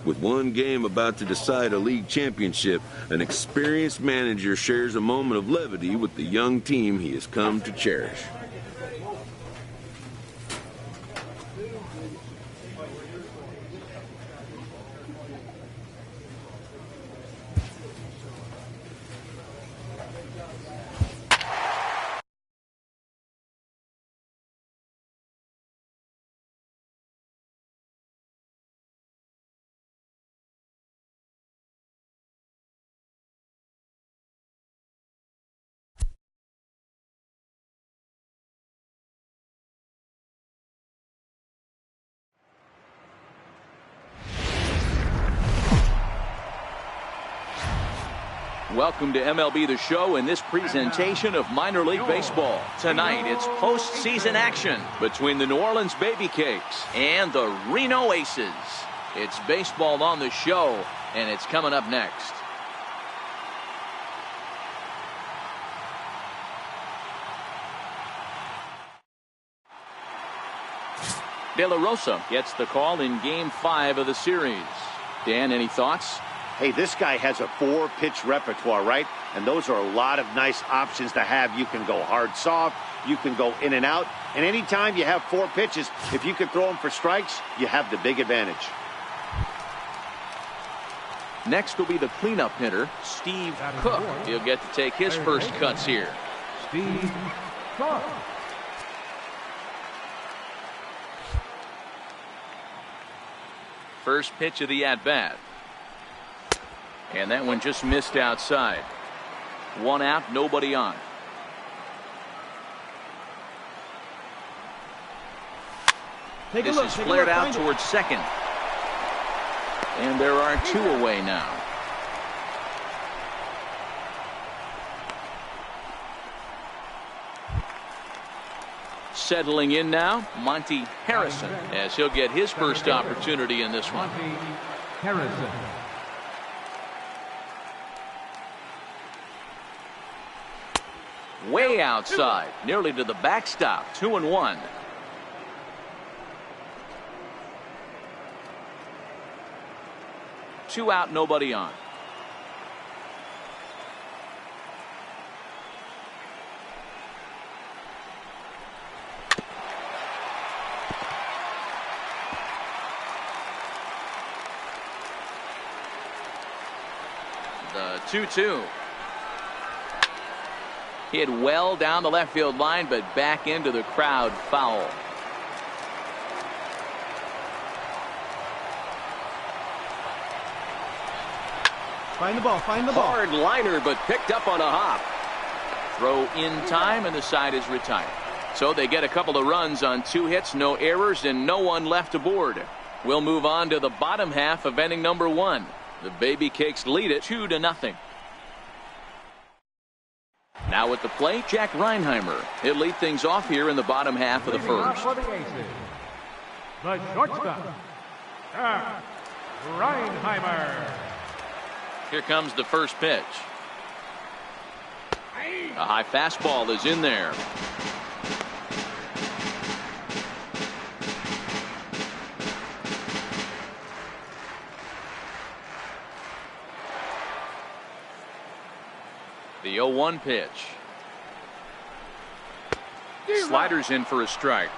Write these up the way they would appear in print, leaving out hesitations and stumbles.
With one game about to decide a league championship, an experienced manager shares a moment of levity with the young team he has come to cherish. Welcome to MLB The Show and this presentation of minor league baseball. Tonight, it's postseason action between the New Orleans Baby Cakes and the Reno Aces. It's baseball on the show, and it's coming up next. De La Rosa gets the call in Game 5 of the series. Dan, any thoughts? Hey, this guy has a 4-pitch repertoire, right? And those are a lot of nice options to have. You can go hard, soft. You can go in and out. And anytime you have 4 pitches, if you can throw them for strikes, you have the big advantage. Next will be the cleanup hitter, Steve Cook. He'll get to take his first cuts here. Steve Cook. First pitch of the at-bat. And that one just missed outside. 1 out, nobody on. This is flared out towards second. And there are 2 away now. Settling in now, Monty Harrison, as he'll get his first opportunity in this one. Harrison. Way outside, nearly to the backstop. 2-1. Two out, nobody on. The 2-2. Hit well down the left field line, but back into the crowd, foul. Find the ball, find the ball. Hard liner, but picked up on a hop. Throw in time, and the side is retired. So they get a couple of runs on 2 hits, no errors, and no one left aboard. We'll move on to the bottom half of inning number 1. The Baby Cakes lead it 2-0. Now at the plate, Jack Reinheimer. He'll lead things off here in the bottom half of the first. For the Aces, the shortstop, Jack Reinheimer. Here comes the first pitch. A high fastball is in there. The 0-1 pitch. Sliders in for a strike.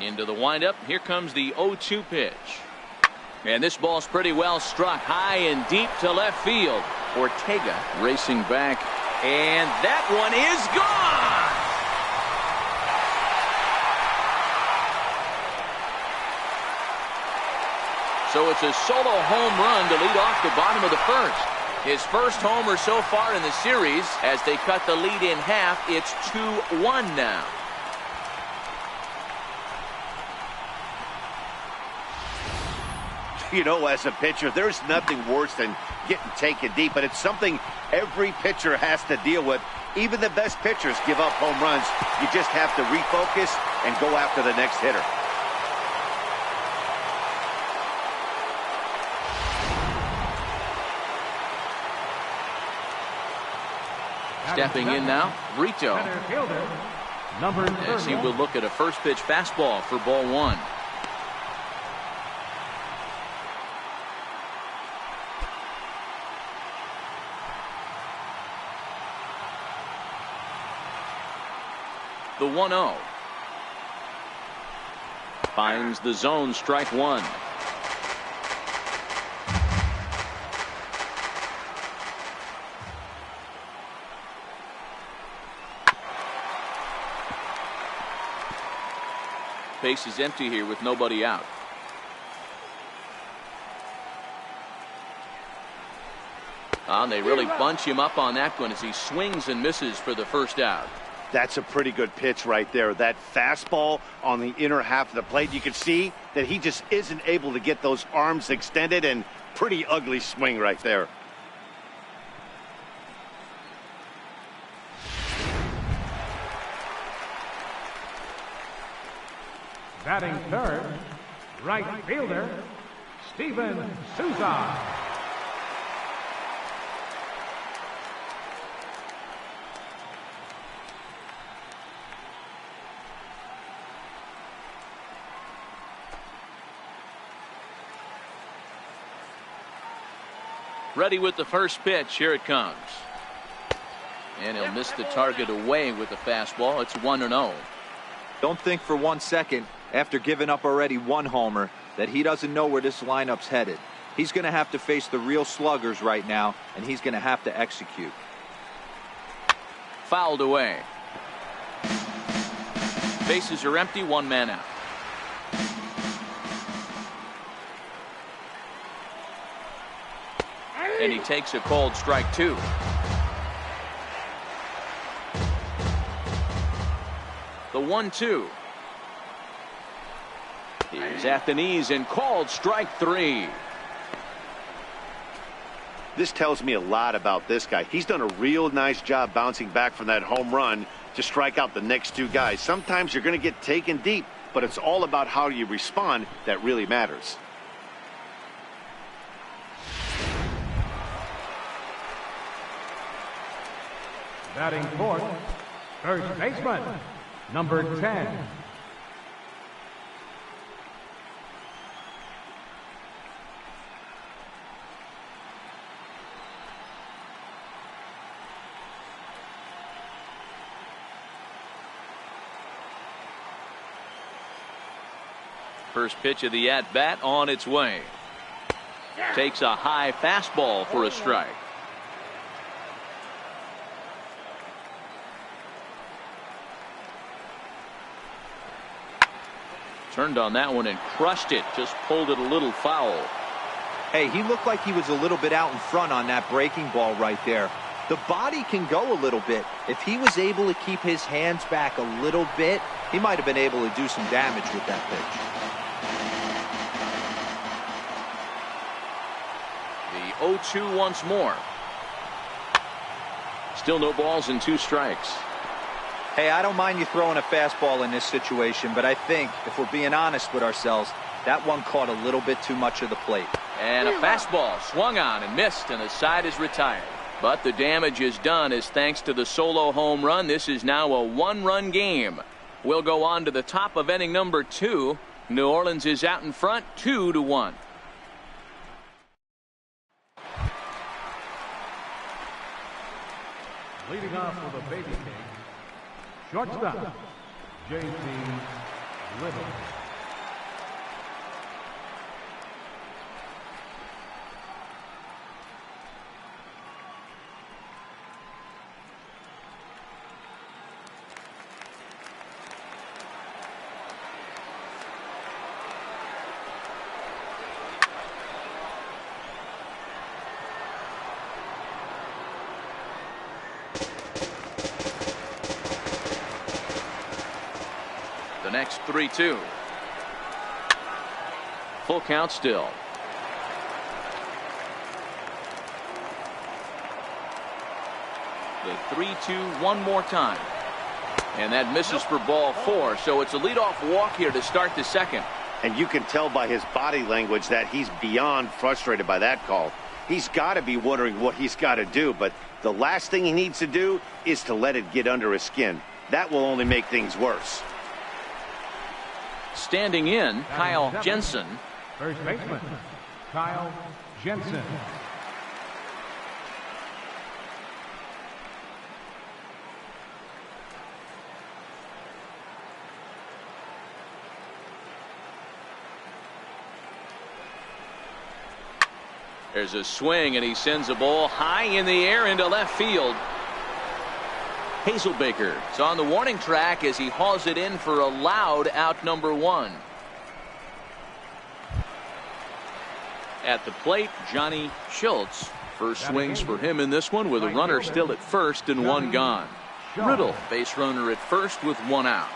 Into the windup. Here comes the 0-2 pitch. And this ball's pretty well struck high and deep to left field. Ortega racing back. And that one is gone. So it's a solo home run to lead off the bottom of the first. His first homer so far in the series. As they cut the lead in half, it's 2-1 now. You know, as a pitcher, there's nothing worse than getting taken deep, but it's something every pitcher has to deal with. Even the best pitchers give up home runs. You just have to refocus and go after the next hitter. Stepping in now, Brito. Number As he 30. will look at a first pitch fastball for ball one. The 1-0. Finds the zone, strike one. Base is empty here with nobody out. They really bunch him up on that one as he swings and misses for the first out. That's a pretty good pitch right there. That fastball on the inner half of the plate. You can see that he just isn't able to get those arms extended, and pretty ugly swing right there. Batting third, right fielder, Steven Souza. Ready with the first pitch. Here it comes. And he'll miss the target away with the fastball. It's 1-0. Don't think for 1 second, after giving up already one homer, that he doesn't know where this lineup's headed. He's going to have to face the real sluggers right now, and he's going to have to execute. Fouled away. Bases are empty, one man out. And he takes a called strike two. The 1-2. He's at the knees and called strike three. This tells me a lot about this guy. He's done a real nice job bouncing back from that home run to strike out the next two guys. Sometimes you're going to get taken deep, but it's all about how you respond that really matters. Batting fourth, first baseman, number 10. First pitch of the at-bat on its way. Takes a high fastball for a strike. Turned on that one and crushed it. Just pulled it a little foul. Hey, he looked like he was a little bit out in front on that breaking ball right there. The body can go a little bit. If he was able to keep his hands back a little bit, he might have been able to do some damage with that pitch. The 0-2 once more. Still no balls and two strikes. Hey, I don't mind you throwing a fastball in this situation, but I think, if we're being honest with ourselves, that one caught a little bit too much of the plate. And a fastball swung on and missed, and the side is retired. But the damage is done as thanks to the solo home run, this is now a one-run game. We'll go on to the top of inning number 2. New Orleans is out in front, 2-1. Leading off with a baby cake, shortstop, J.C. Little. Next 3-2. Full count still. The 3-2 one more time. And that misses for ball 4. So it's a leadoff walk here to start the second. And you can tell by his body language that he's beyond frustrated by that call. He's got to be wondering what he's got to do, but the last thing he needs to do is to let it get under his skin. that will only make things worse. Standing in, Kyle Jensen. First baseman, Kyle Jensen. There's a swing, and he sends a ball high in the air into left field. Hazelbaker is on the warning track as he hauls it in for a loud out number 1. At the plate, Johnny Schultz. First swings for him in this one with a runner still at first and 1 gone. Riddle, base runner at first with 1 out.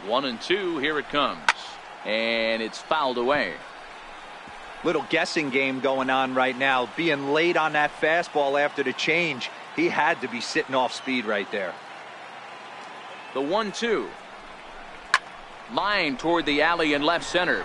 One and two, here it comes. And it's fouled away. Little guessing game going on right now. Being late on that fastball after the change. He had to be sitting off speed right there. The 1-2. Line toward the alley in left center.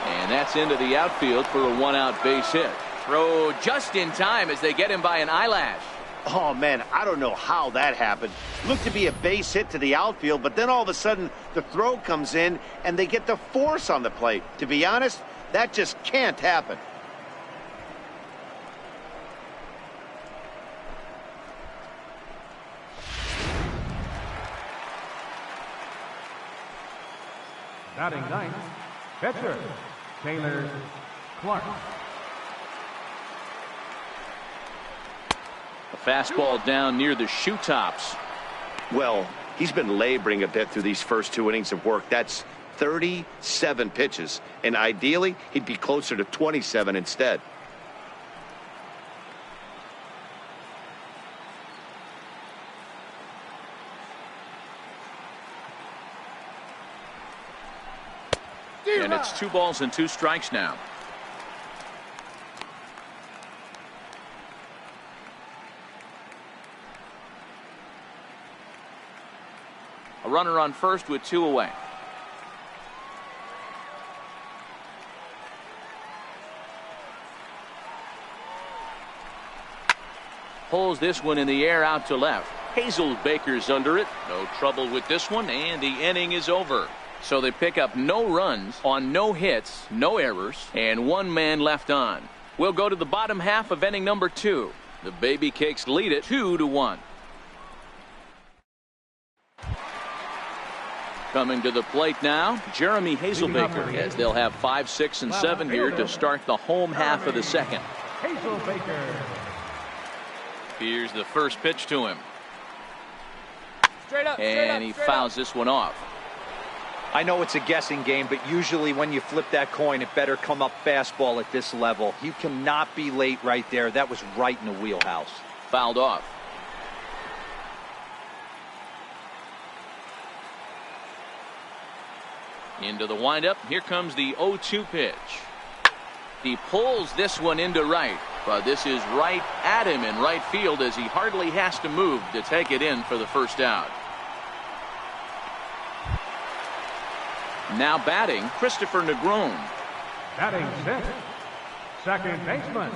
And that's into the outfield for a 1-out base hit. Throw just in time as they get him by an eyelash. Oh, man, I don't know how that happened. Looked to be a base hit to the outfield, but then all of a sudden the throw comes in and they get the force on the plate. To be honest, that just can't happen. Batting ninth, pitcher, Taylor Clark. A fastball down near the shoe tops. Well, he's been laboring a bit through these first 2 innings of work. That's 37 pitches, and ideally he'd be closer to 27 instead. And it's 2 balls and 2 strikes now. A runner on first with 2 away. Pulls this one in the air out to left. Hazelbaker's under it. No trouble with this one, and the inning is over. So they pick up no runs on no hits, no errors, and 1 man left on. We'll go to the bottom half of inning number 2. The Baby Cakes lead it 2-1. Coming to the plate now, Jeremy Hazelbaker, as they'll have 5, 6, and 7 here to start the home half of the second. Hazelbaker. Here's the first pitch to him. And he fouls this one off. I know it's a guessing game, but usually when you flip that coin, it better come up fastball at this level. You cannot be late right there. That was right in the wheelhouse. Fouled off. Into the windup. Here comes the 0-2 pitch. He pulls this one into right, but this is right at him in right field as he hardly has to move to take it in for the first out. Now batting, Christopher Negron. Batting sixth, second baseman,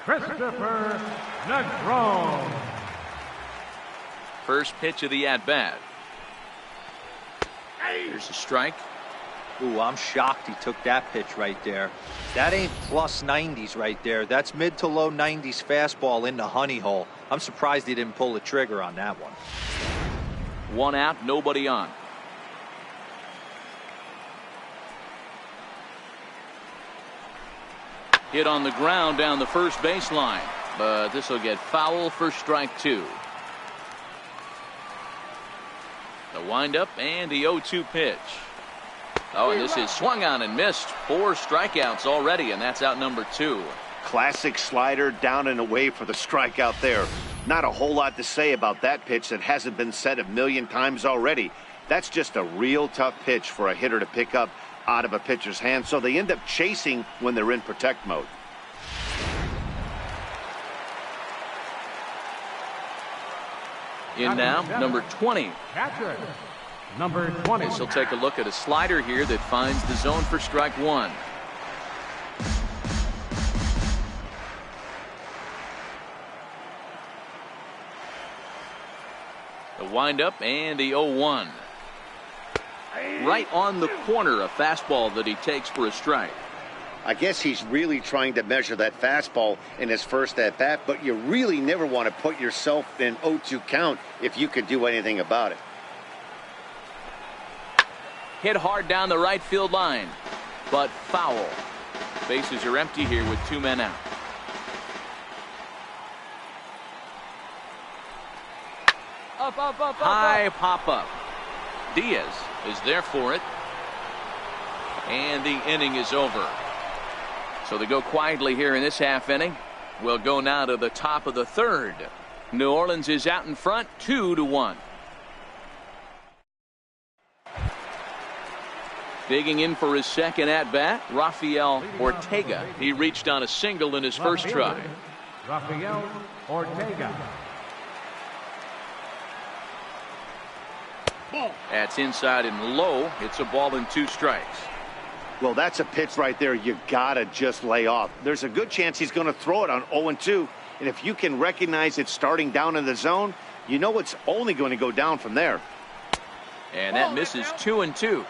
Christopher Negron. First pitch of the at-bat. Here's a strike. Ooh, I'm shocked he took that pitch right there. That ain't plus 90s right there. That's mid to low 90s fastball in the honey hole. I'm surprised he didn't pull the trigger on that one. 1 out, nobody on. Hit on the ground down the first baseline, but this will get foul for strike 2. The windup and the 0-2 pitch. Oh, and this is swung on and missed. 4 strikeouts already, and that's out number 2. Classic slider down and away for the strikeout there. Not a whole lot to say about that pitch that hasn't been said a million times already. That's just a real tough pitch for a hitter to pick up out of a pitcher's hand, so they end up chasing when they're in protect mode. In now, number 20. Catcher, number 20. This will take a look at a slider here that finds the zone for strike one. The windup and the 0-1. Right on the corner, a fastball that he takes for a strike. I guess he's really trying to measure that fastball in his first at-bat, but you really never want to put yourself in 0-2 count if you could do anything about it. Hit hard down the right field line, but foul. Bases are empty here with 2 men out. High pop-up. Diaz is there for it. And the inning is over. So they go quietly here in this half inning. We'll go now to the top of the third. New Orleans is out in front, 2-1. Digging in for his second at-bat, Rafael Ortega. He reached on a single in his first try. Rafael Ortega. That's inside and low. It's a ball and 2 strikes. Well, that's a pitch right there you gotta just lay off. There's a good chance he's going to throw it on 0-2, and if you can recognize it starting down in the zone, you know it's only going to go down from there. And that misses 2-2.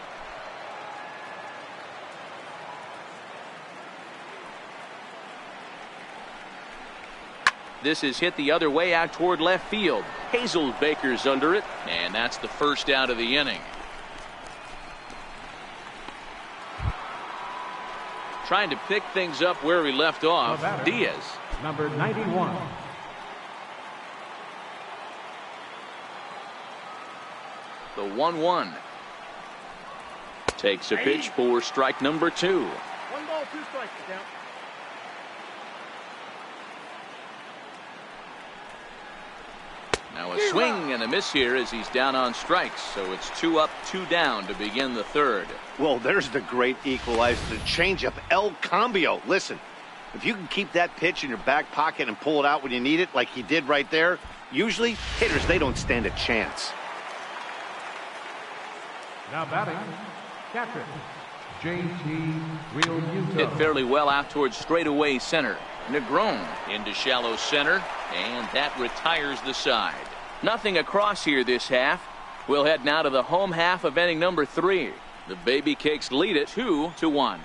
This is hit the other way out toward left field. Hazelbaker's under it, and that's the first out of the inning. Trying to pick things up where we left off, Diaz. Number 91. The 1-1. Takes a pitch for strike number 2. 1 ball, 2 strikes to count. Now a swing and a miss here as he's down on strikes. So it's 2 up, 2 down to begin the third. Well, there's the great equalizer, the changeup, El Cambio. Listen, if you can keep that pitch in your back pocket and pull it out when you need it, like he did right there, usually hitters, they don't stand a chance. Now batting, catcher, J.T. Realmuto. Hit fairly well out towards straightaway center. Negron into shallow center, and that retires the side. Nothing across here this half. We'll head now to the home half of inning number 3. The Baby Cakes lead it 2-1.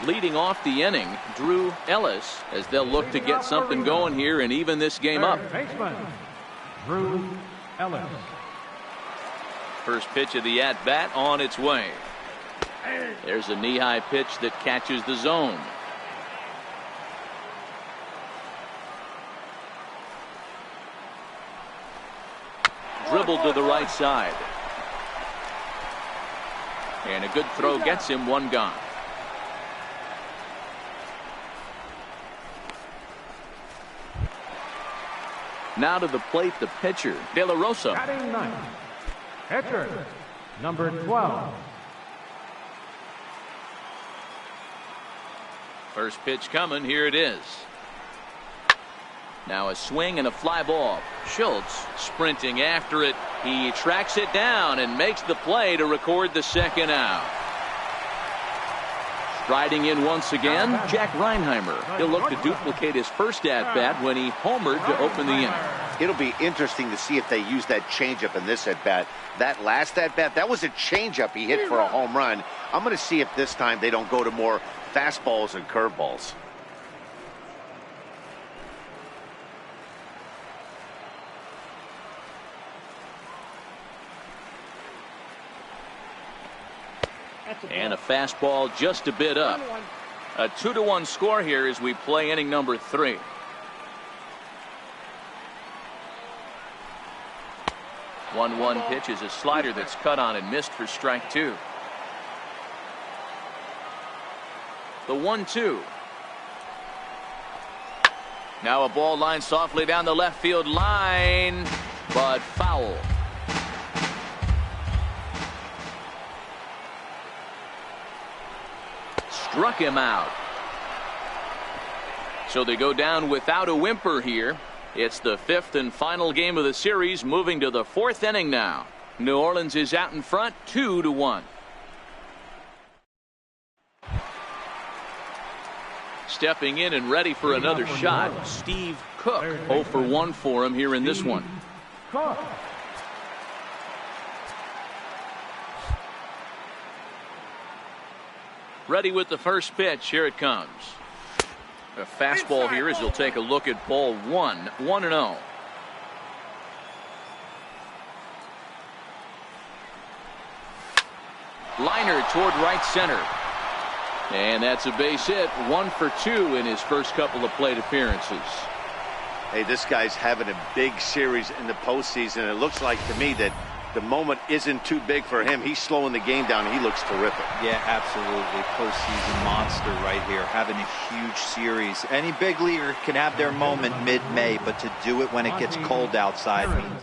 Leading off the inning, Drew Ellis, as they'll look to get something going here and even this game up. Baseman, Drew Ellis. First pitch of the at-bat on its way. There's a knee-high pitch that catches the zone. Dribbled to the right side. And a good throw gets him 1 gone. Now to the plate, the pitcher, De La Rosa. Batting ninth, catcher, number 12. First pitch coming. Here it is. Now a swing and a fly ball. Schultz sprinting after it. He tracks it down and makes the play to record the second out. Striding in once again, Jack Reinheimer. He'll look to duplicate his first at-bat when he homered to open the inning. It'll be interesting to see if they use that changeup in this at-bat. That last at-bat, that was a changeup he hit for a home run. I'm going to see if this time they don't go to more fastballs and curveballs. And a fastball just a bit up. A 2-1 score here as we play inning number 3. One pitch is a slider that's cut on and missed for strike 2. The 1-2. Now a ball lined softly down the left field line, but foul. Struck him out. So they go down without a whimper here. It's the 5th and final game of the series, moving to the 4th inning now. New Orleans is out in front 2-1. Stepping in and ready for another shot, Steve Cook. 0 for 1 for him here in this one. Ready with the first pitch. Here it comes. A fastball here as he'll take a look at ball 1. 1-0. Liner toward right center. And that's a base hit. 1 for 2 in his first couple of plate appearances. Hey, this guy's having a big series in the postseason. It looks like to me that the moment isn't too big for him. He's slowing the game down. He looks terrific. Yeah, absolutely. Postseason monster right here. Having a huge series. Any big leaguer can have their moment mid-May, but to do it when it gets cold outside means.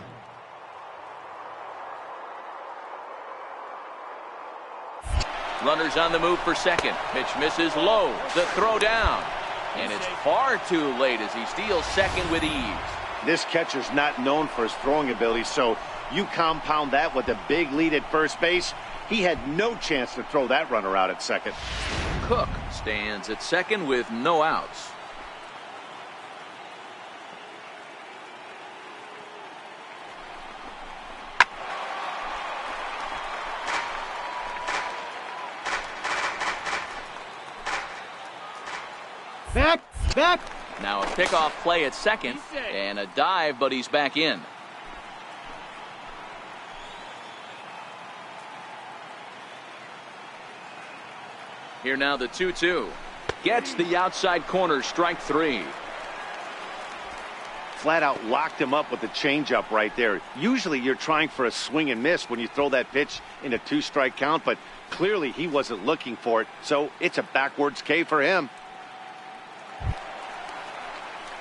Runners on the move for second. Pitch misses low. The throw down. And it's far too late as he steals second with ease. This catcher's not known for his throwing ability, so you compound that with a big lead at first base. He had no chance to throw that runner out at second. Cook stands at second with no outs. Back. Now a pickoff play at second and a dive, but he's back in. Here now the 2-2. Gets the outside corner, strike 3. Flat out locked him up with the changeup right there. Usually you're trying for a swing and miss when you throw that pitch in a 2-strike count, but clearly he wasn't looking for it, so it's a backwards K for him.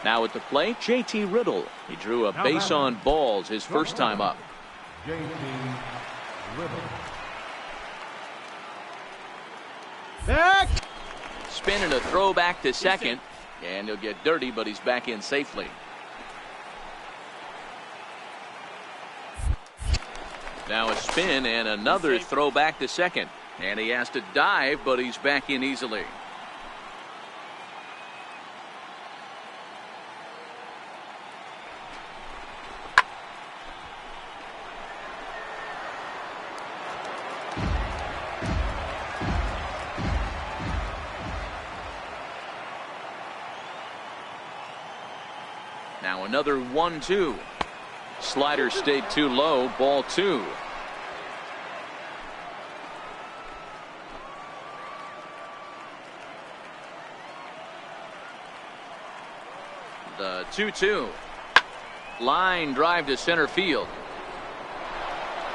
Now at the plate, JT Riddle. He drew a base on balls his first time up. JT Riddle. Back. Spin and a throw back to second. And he'll get dirty, but he's back in safely. Now a spin and another throw back to second. And he has to dive, but he's back in easily. Now another 1-2. Slider stayed too low. Ball 2. The 2-2. Line drive to center field.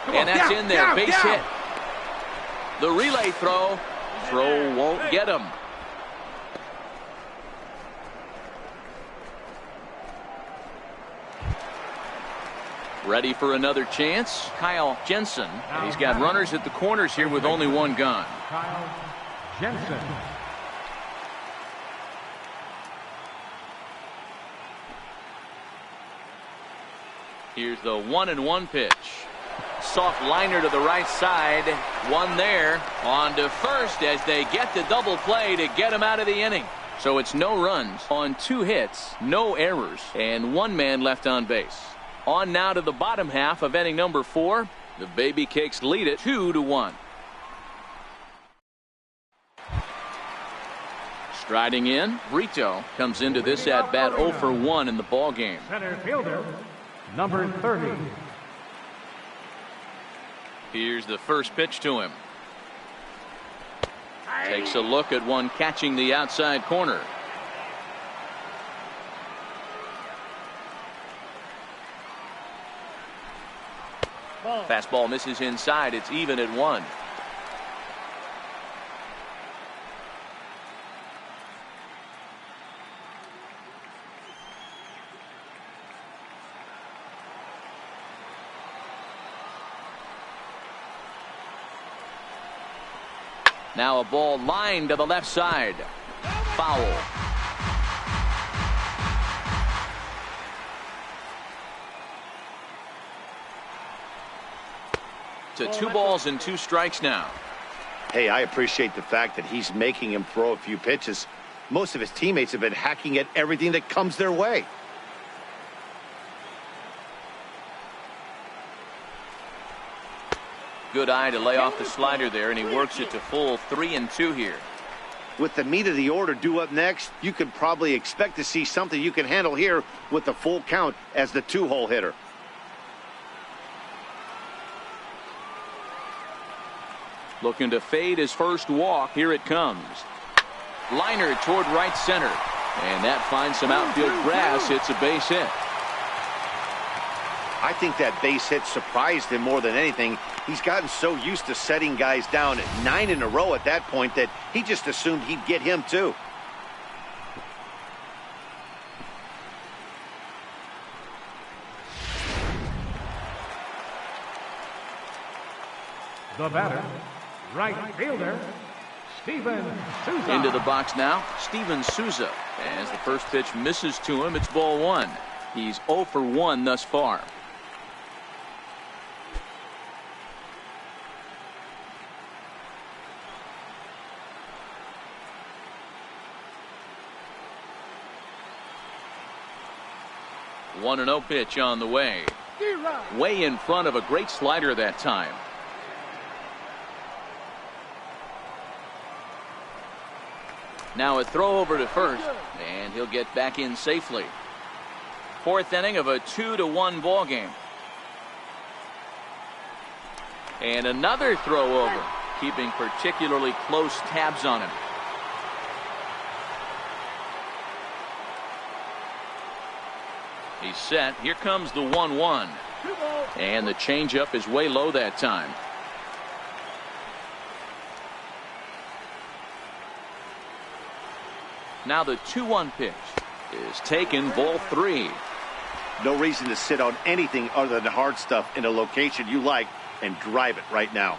And that's in there. Base hit. The relay throw. Throw won't get him. Ready for another chance. Kyle Jensen. And he's got runners at the corners here with only one gun. Kyle Jensen. Here's the 1-1 pitch. Soft liner to the right side. One there. On to first as they get the double play to get him out of the inning. So it's no runs on 2 hits, no errors, and 1 man left on base. On now to the bottom half of inning number 4. The Baby Cakes lead it 2-1. Striding in, Brito comes into this at bat 0 for 1 in the ball game. Center fielder, number 30. Here's the first pitch to him. Takes a look at one catching the outside corner. Fastball misses inside. It's even at 1. Now a ball lined to the left side. Foul. to 2 balls and 2 strikes now. Hey, I appreciate the fact that he's making him throw a few pitches. Most of his teammates have been hacking at everything that comes their way. Good eye to lay off the slider there, and he works it to full 3-2 here. With the meat of the order due up next, you could probably expect to see something you can handle here with the full count as the 2-hole hitter. Looking to fade his first walk. Here it comes. Liner toward right center. And that finds some outfield grass. It's a base hit. I think that base hit surprised him more than anything. He's gotten so used to setting guys down at 9 in a row at that point that he just assumed he'd get him too. The batter, right fielder, Steven Souza. Into the box now, Steven Souza. As the first pitch misses to him, it's ball 1. He's 0 for 1 thus far. One 1-0 pitch on the way. Way in front of a great slider that time. Now a throw over to first, and he'll get back in safely. 4th inning of a 2-1 ball game. And another throw over, keeping particularly close tabs on him. He's set. Here comes the 1-1. And the changeup is way low that time. Now the 2-1 pitch is taken, ball 3. No reason to sit on anything other than hard stuff in a location you like and drive it right now.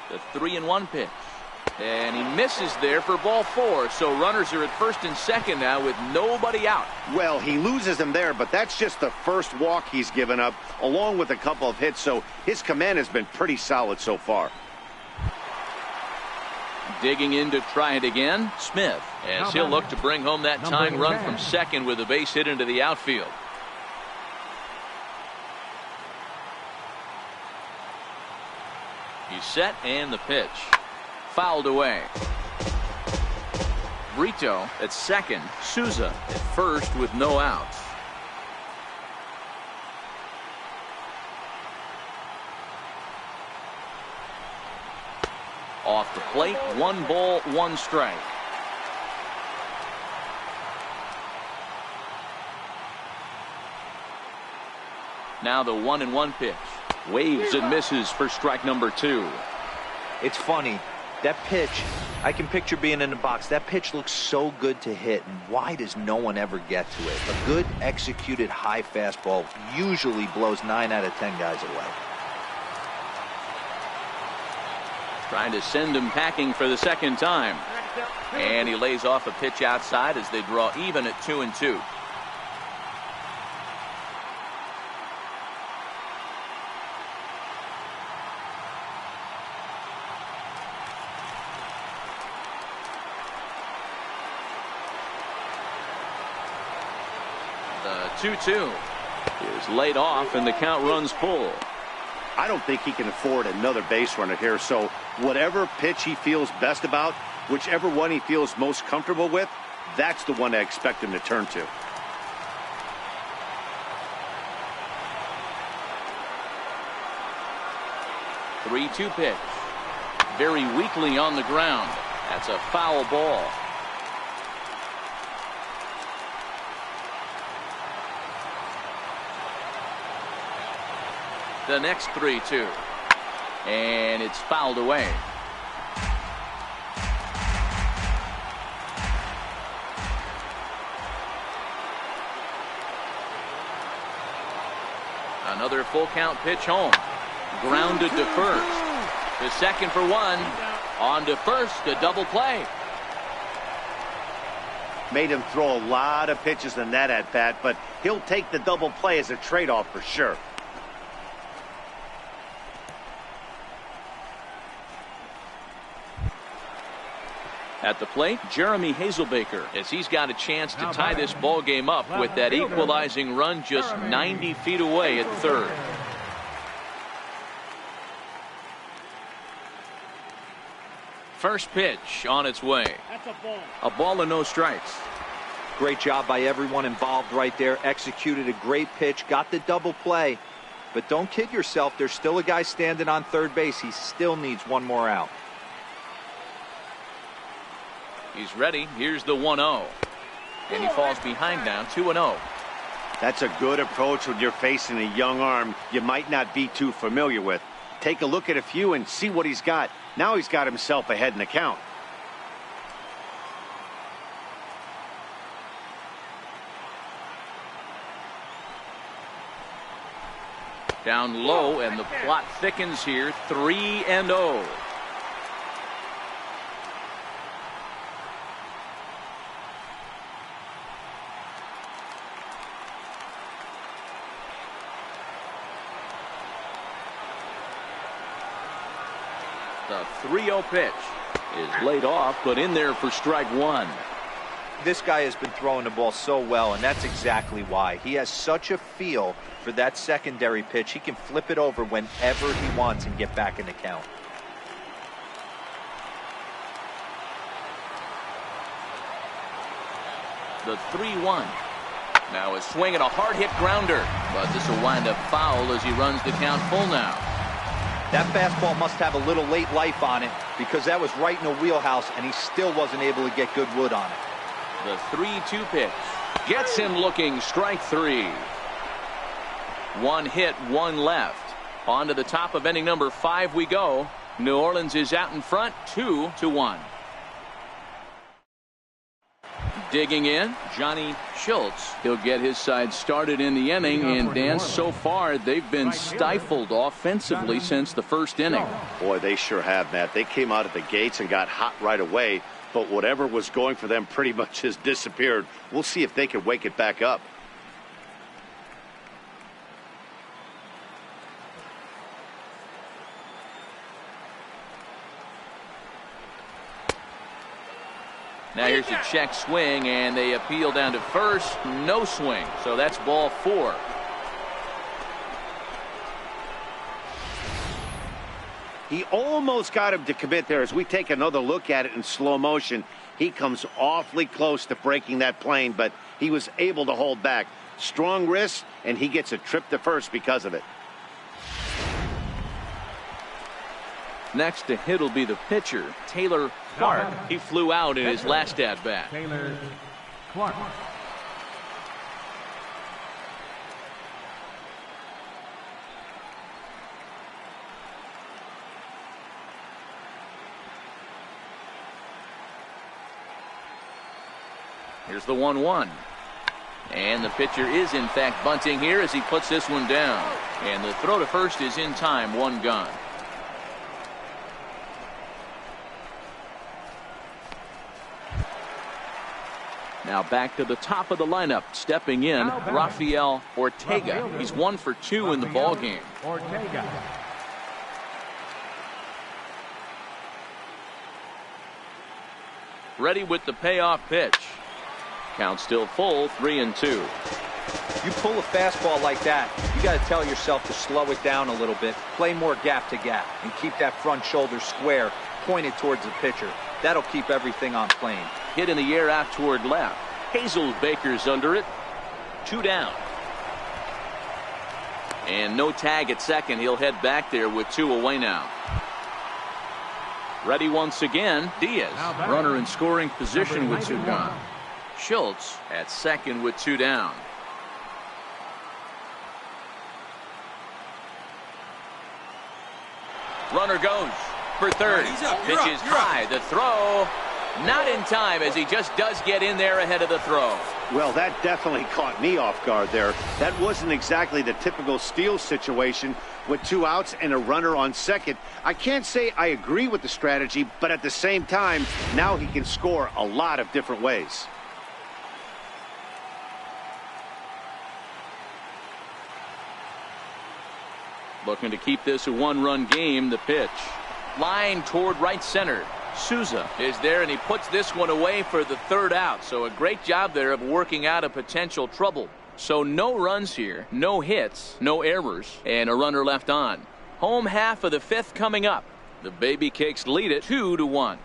The 3-1 pitch. And he misses there for ball 4. So runners are at first and second now with nobody out. Well, he loses them there, but that's just the first walk he's given up, along with a couple of hits, so his command has been pretty solid so far. Digging in to try it again, Smith, as he'll look to bring home that tying run from second with a base hit into the outfield. He's set, and the pitch. Fouled away. Brito at second. Souza at first with no outs. Off the plate, 1 ball, 1 strike. Now the 1-1 pitch. Waves and misses for strike number 2. It's funny. That pitch, I can picture being in the box. That pitch looks so good to hit, and why does no one ever get to it? A good executed high fastball usually blows 9 out of 10 guys away. Trying to send him packing for the second time. And he lays off a pitch outside as they draw even at 2-2. The 2-2 is laid off, and the count runs full. I don't think he can afford another base runner here, so whatever pitch he feels best about, whichever one he feels most comfortable with, that's the one I expect him to turn to. The 3-2 pitch. Very weakly on the ground. That's a foul ball. The next 3-2. And it's fouled away. Another full count pitch home. Grounded to first. To second for 1. On to first, a double play. made him throw a lot of pitches in that at-bat, but he'll take the double play as a trade-off for sure. At the plate, Jeremy Hazelbaker, as he's got a chance to tie this ball game up with that equalizing run just 90 feet away at third. First pitch on its way. A ball and no strikes. Great job by everyone involved right there. Executed a great pitch, got the double play. But don't kid yourself, there's still a guy standing on third base. He still needs one more out. He's ready. Here's the 1-0. And he falls behind now, 2-0. That's a good approach when you're facing a young arm you might not be too familiar with. Take a look at a few and see what he's got. Now he's got himself ahead in the count. Down low, and the plot thickens here, 3-0. The 3-0 pitch is laid off, but in there for strike one. This guy has been throwing the ball so well, and that's exactly why. He has such a feel for that secondary pitch. He can flip it over whenever he wants and get back in the count. The 3-1. Now a swing and a hard hit grounder, but this will wind up foul as he runs the count full now. That fastball must have a little late life on it, because that was right in the wheelhouse, and he still wasn't able to get good wood on it. The 3-2 pitch gets him looking, strike three. One hit, one left. On to the top of inning number 5 we go. New Orleans is out in front, 2-1. Digging in, Johnny Schultz. He'll get his side started in the inning, and Dan, so far they've been stifled offensively since the first inning. Boy, they sure have, Matt. They came out of the gates and got hot right away, but whatever was going for them pretty much has disappeared. We'll see if they can wake it back up. Now here's a check swing, and they appeal down to first. No swing, so that's ball 4. He almost got him to commit there. As we take another look at it in slow motion, he comes awfully close to breaking that plane, but he was able to hold back. Strong wrist, and he gets a trip to first because of it. Next to hit will be the pitcher, Taylor Clark. He flew out in his last at-bat. Taylor Clark. Here's the 1-1. And the pitcher is in fact bunting here as he puts this one down. And the throw to first is in time, 1 gone. Now back to the top of the lineup, stepping in, Rafael Ortega. He's 1 for 2 in the ball game. Ortega. Ready with the payoff pitch. Count still full, 3-2. You pull a fastball like that, you got to tell yourself to slow it down a little bit, play more gap to gap, and keep that front shoulder square, pointed towards the pitcher. That'll keep everything on plane. Hit in the air out toward left. Hazelbaker's under it. 2 down. And no tag at second. He'll head back there with 2 away now. Ready once again, Diaz. Runner in scoring position with 2 gone. Schultz at second with 2 down. Runner goes for third. Pitch is high. The throw not in time as he just does get in there ahead of the throw. Well, that definitely caught me off guard there. That wasn't exactly the typical steal situation with 2 outs and a runner on second. I can't say I agree with the strategy, but at the same time, now he can score a lot of different ways. Looking to keep this a one-run game. The pitch. Line toward right center. Souza is there, and he puts this one away for the third out. So a great job there of working out a potential trouble. So no runs here, no hits, no errors, and a runner left on. Home half of the fifth coming up. The Baby Cakes lead it 2-1.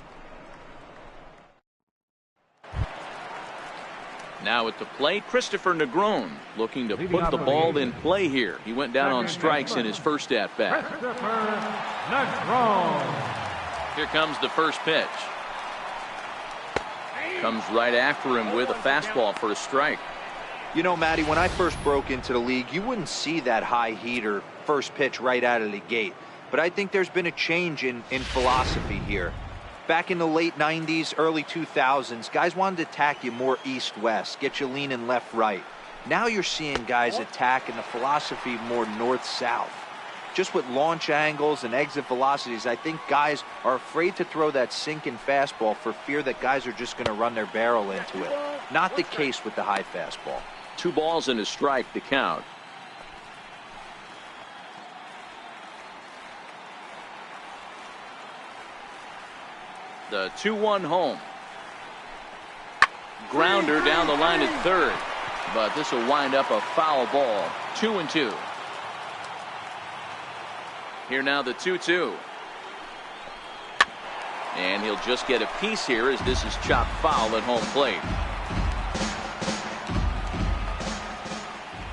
Now at the plate, Christopher Negron looking to put the ball in play here. He went down on strikes in his first at-bat. Here comes the first pitch. Comes right after him with a fastball for a strike. You know, Matty, when I first broke into the league, you wouldn't see that high heater first pitch right out of the gate. But I think there's been a change in philosophy here. Back in the late 90s, early 2000s, guys wanted to attack you more east-west, get you leaning left-right. Now you're seeing guys attack in the philosophy more north-south. Just with launch angles and exit velocities, I think guys are afraid to throw that sinking fastball for fear that guys are just going to run their barrel into it. Not the case with the high fastball. 2 balls and a strike to count. The 2-1 home. Grounder down the line at third. But this will wind up a foul ball. 2-2. Here now the 2-2. And he'll just get a piece here as this is chopped foul at home plate.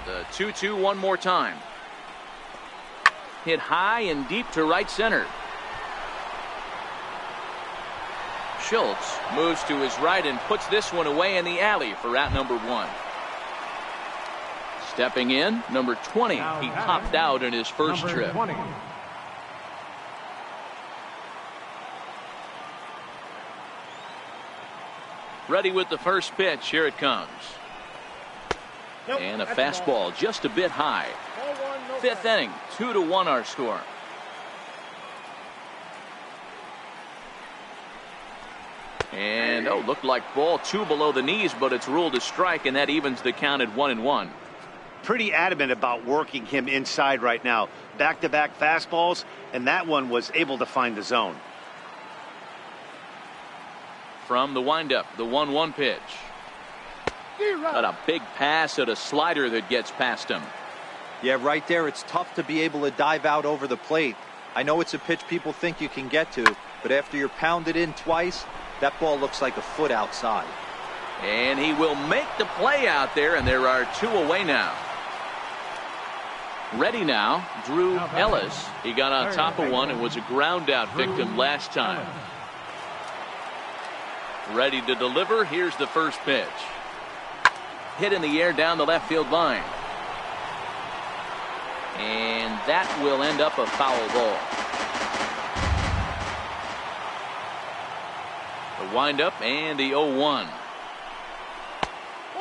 The 2-2 one more time. Hit high and deep to right center. Schultz moves to his right and puts this one away in the alley for out number 1. Stepping in, number 20. He popped out in his first trip. 20. Ready with the first pitch. Here it comes. And a fastball just a bit high. 5th inning, 2-1 our score. And looked like ball 2 below the knees, but it's ruled a strike, and that evens the count at 1-1. Pretty adamant about working him inside right now. Back-to-back fastballs, and that one was able to find the zone. From the windup, the 1-1 pitch. Got a big pass at a slider that gets past him. Yeah, right there, it's tough to be able to dive out over the plate. I know it's a pitch people think you can get to, but after you're pounded in twice, that ball looks like a foot outside. And he will make the play out there, and there are 2 away now. Ready now, Drew Ellis. He got on top of one and was a ground out victim last time. Ready to deliver. Here's the first pitch. Hit in the air down the left field line. And that will end up a foul ball. The windup and the 0-1.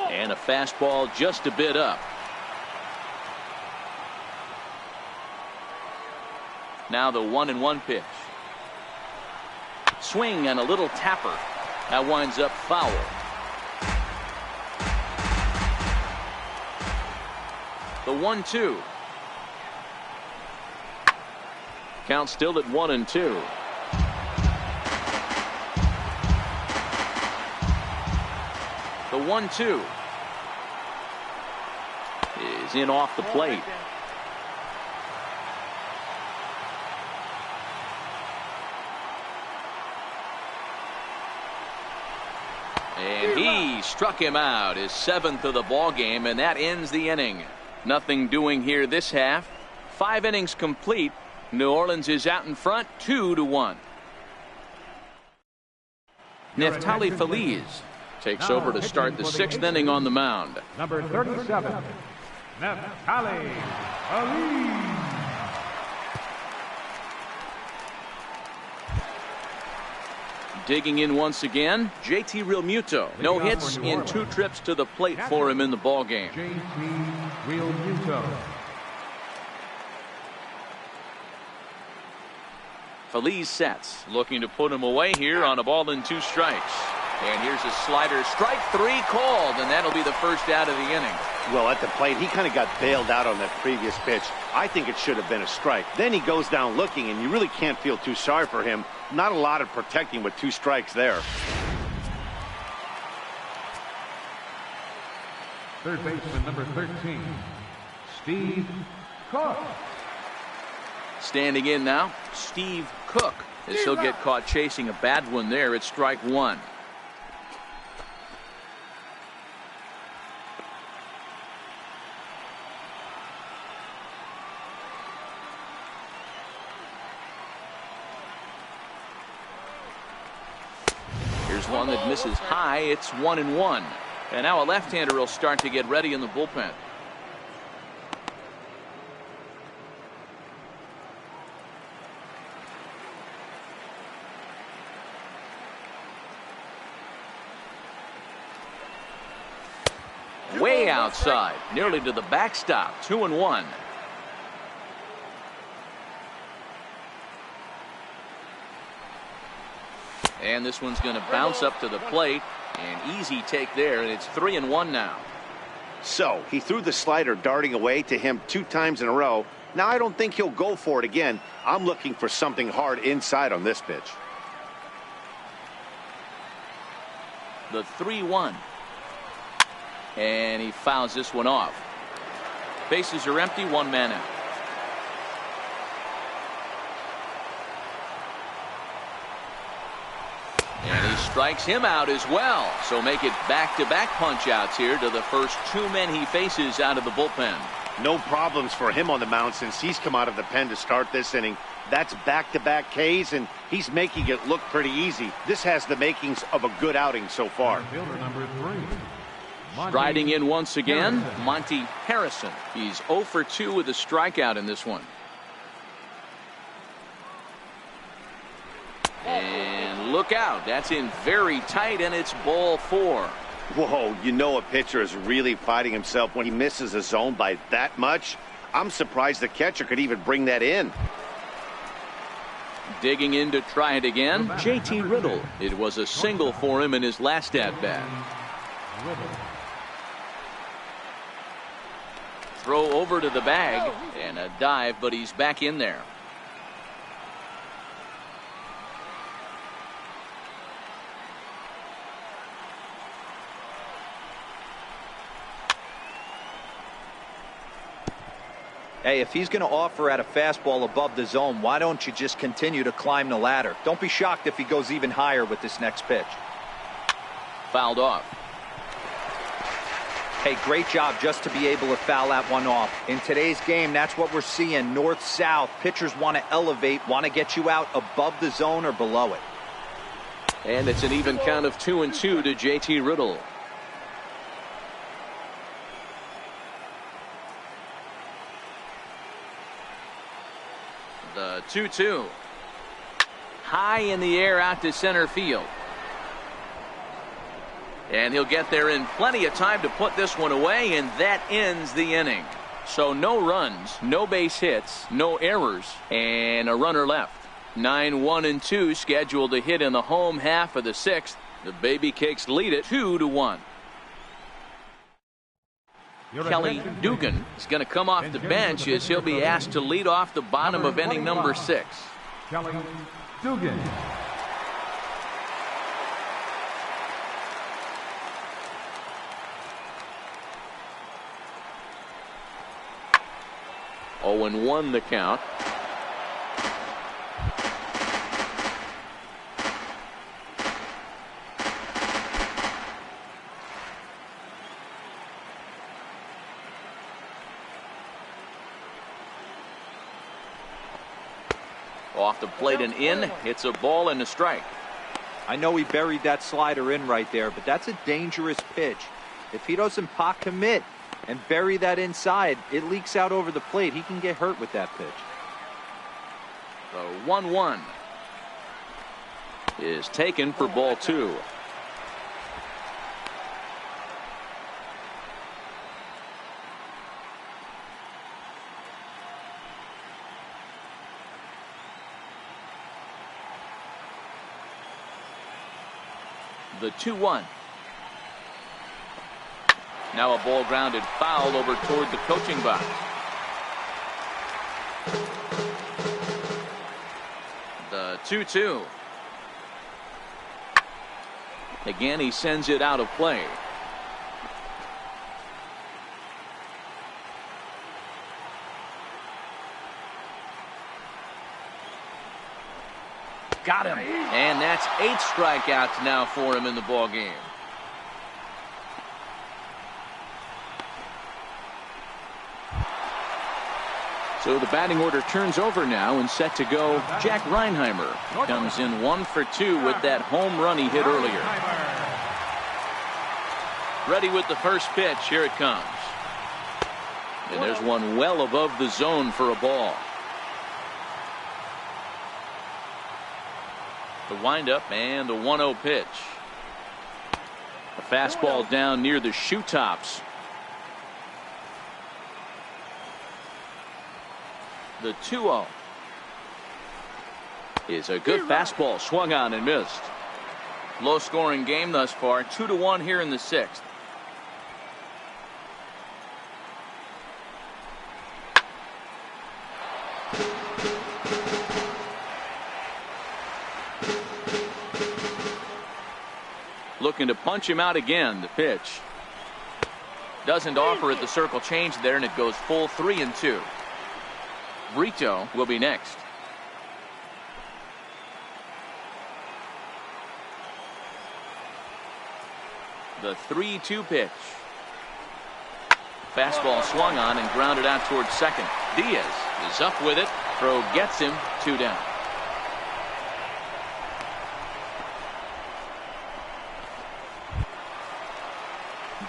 And a fastball just a bit up. Now the 1-1 pitch. Swing and a little tapper. That winds up foul. The 1-2. Count still at 1-2. The 1-2 is in off the plate. And he struck him out, his 7th of the ball game, and that ends the inning. Nothing doing here this half. 5 innings complete. New Orleans is out in front, 2-1. Neftali Feliz takes over to start the 6th inning on the mound. Number 37, Neftali Feliz. Digging in once again, JT Realmuto. No hits in 2 trips to the plate for him in the ball game. JT Realmuto. Feliz sets, looking to put him away here on a ball and 2 strikes. And here's a slider. Strike three called, and that'll be the first out of the inning. Well, at the plate, he kind of got bailed out on that previous pitch. I think it should have been a strike. Then he goes down looking, and you really can't feel too sorry for him. Not a lot of protecting with 2 strikes there. Third baseman number 13, Steve Cook. Standing in now, Steve Cook, as he'll get caught chasing a bad one there. It's strike one. Here's one that misses high. It's 1-1. And now a left-hander will start to get ready in the bullpen. Way outside, nearly to the backstop. 2-1. And this one's going to bounce up to the plate. An easy take there, and it's 3-1 now. So he threw the slider darting away to him 2 times in a row. Now I don't think he'll go for it again. I'm looking for something hard inside on this pitch. The 3-1. And he fouls this one off. Bases are empty, 1 man out. And he strikes him out as well. So make it back-to-back punch-outs here to the first 2 men he faces out of the bullpen. No problems for him on the mound since he's come out of the pen to start this inning. That's back-to-back Ks, and he's making it look pretty easy. This has the makings of a good outing so far. Fielder number 3, Striding in once again, Monty Harrison. He's 0 for 2 with a strikeout in this one. And look out. That's in very tight, and it's ball 4. Whoa, you know a pitcher is really fighting himself when he misses a zone by that much. I'm surprised the catcher could even bring that in. Digging in to try it again, JT Riddle. It was a single for him in his last at-bat. Throw over to the bag, and a dive, but he's back in there. Hey, if he's going to offer at a fastball above the zone, why don't you just continue to climb the ladder? Don't be shocked if he goes even higher with this next pitch. Fouled off. Hey, great job just to be able to foul that one off. In today's game, that's what we're seeing. North-south. Pitchers want to elevate, want to get you out above the zone or below it. And it's an even count of 2-2 to JT Riddle. The 2-2. High in the air out to center field. And he'll get there in plenty of time to put this one away, and that ends the inning. So no runs, no base hits, no errors, and a runner left. 9-1-2 scheduled to hit in the home half of the 6th. The Baby Cakes lead it 2-1. Kelly Dugan is going to come off the bench as he'll be asked to lead off the bottom of inning number 6. Kelly Dugan. Oh, and 1 the count. Off the plate and in. It's a ball and a strike. I know he buried that slider in right there, but that's a dangerous pitch. If he doesn't pot commit and bury that inside, it leaks out over the plate. He can get hurt with that pitch. The 1-1 is taken for ball 2. The 2-1. Now a ball grounded foul over toward the coaching box. The 2-2. Again, he sends it out of play. Got him. And that's 8 strikeouts now for him in the ball game. So the batting order turns over now, and set to go Jack Reinheimer. Comes in 1 for 2 with that home run he hit earlier. Ready with the first pitch. Here it comes. And there's one well above the zone for a ball. The windup and the 1-0 pitch. A fastball down near the shoe tops. The 2-0 is a good fastball, swung on and missed. Low scoring game thus far, 2-1 here in the 6th. Looking to punch him out again. The pitch doesn't offer it the circle change there, and it goes full 3-2. Brito will be next. The 3-2 pitch. Fastball swung on and grounded out towards second. Diaz is up with it. Throw gets him. 2 down.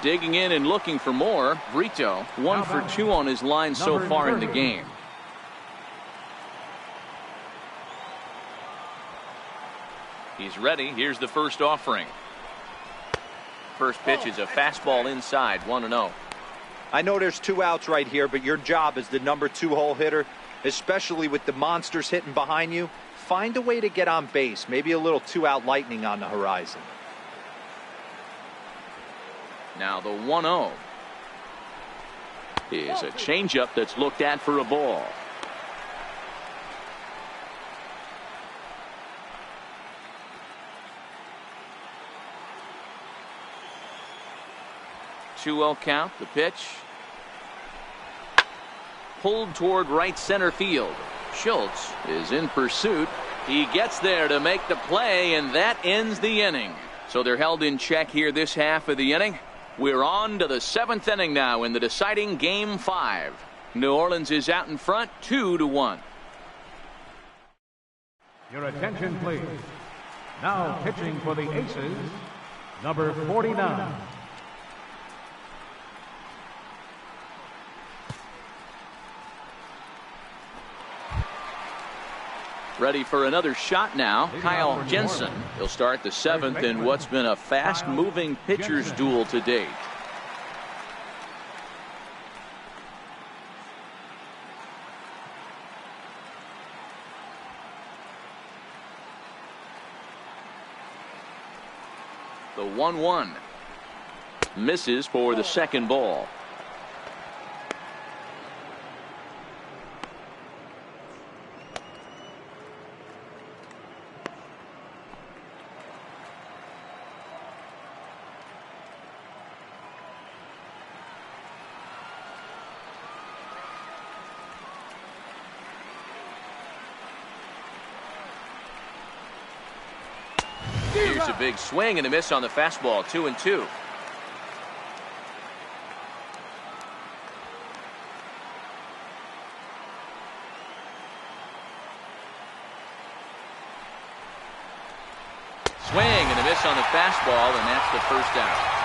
Digging in and looking for more. Brito 1 for 2 on his line so far in the game. He's ready. Here's the first offering. First pitch is a fastball inside. 1-0. I know there's 2 outs right here, but your job as the number 2 hole hitter, especially with the monsters hitting behind you, find a way to get on base. Maybe a little 2-out lightning on the horizon. Now the 1-0 is a changeup that's looked at for a ball. Two-0 count. The pitch pulled toward right center field. Schultz is in pursuit. He gets there to make the play, and that ends the inning. So they're held in check here this half of the inning. We're on to the 7th inning now in the deciding Game 5. New Orleans is out in front 2-1. Your attention, please. Now pitching for the Aces, number 49. Ready for another shot now. Kyle Jensen. He'll start the 7th in what's been a fast-moving pitcher's duel to date. The 1-1 misses for the second ball. Here's a big swing and a miss on the fastball. 2-2. Swing and a miss on the fastball, and that's the first out.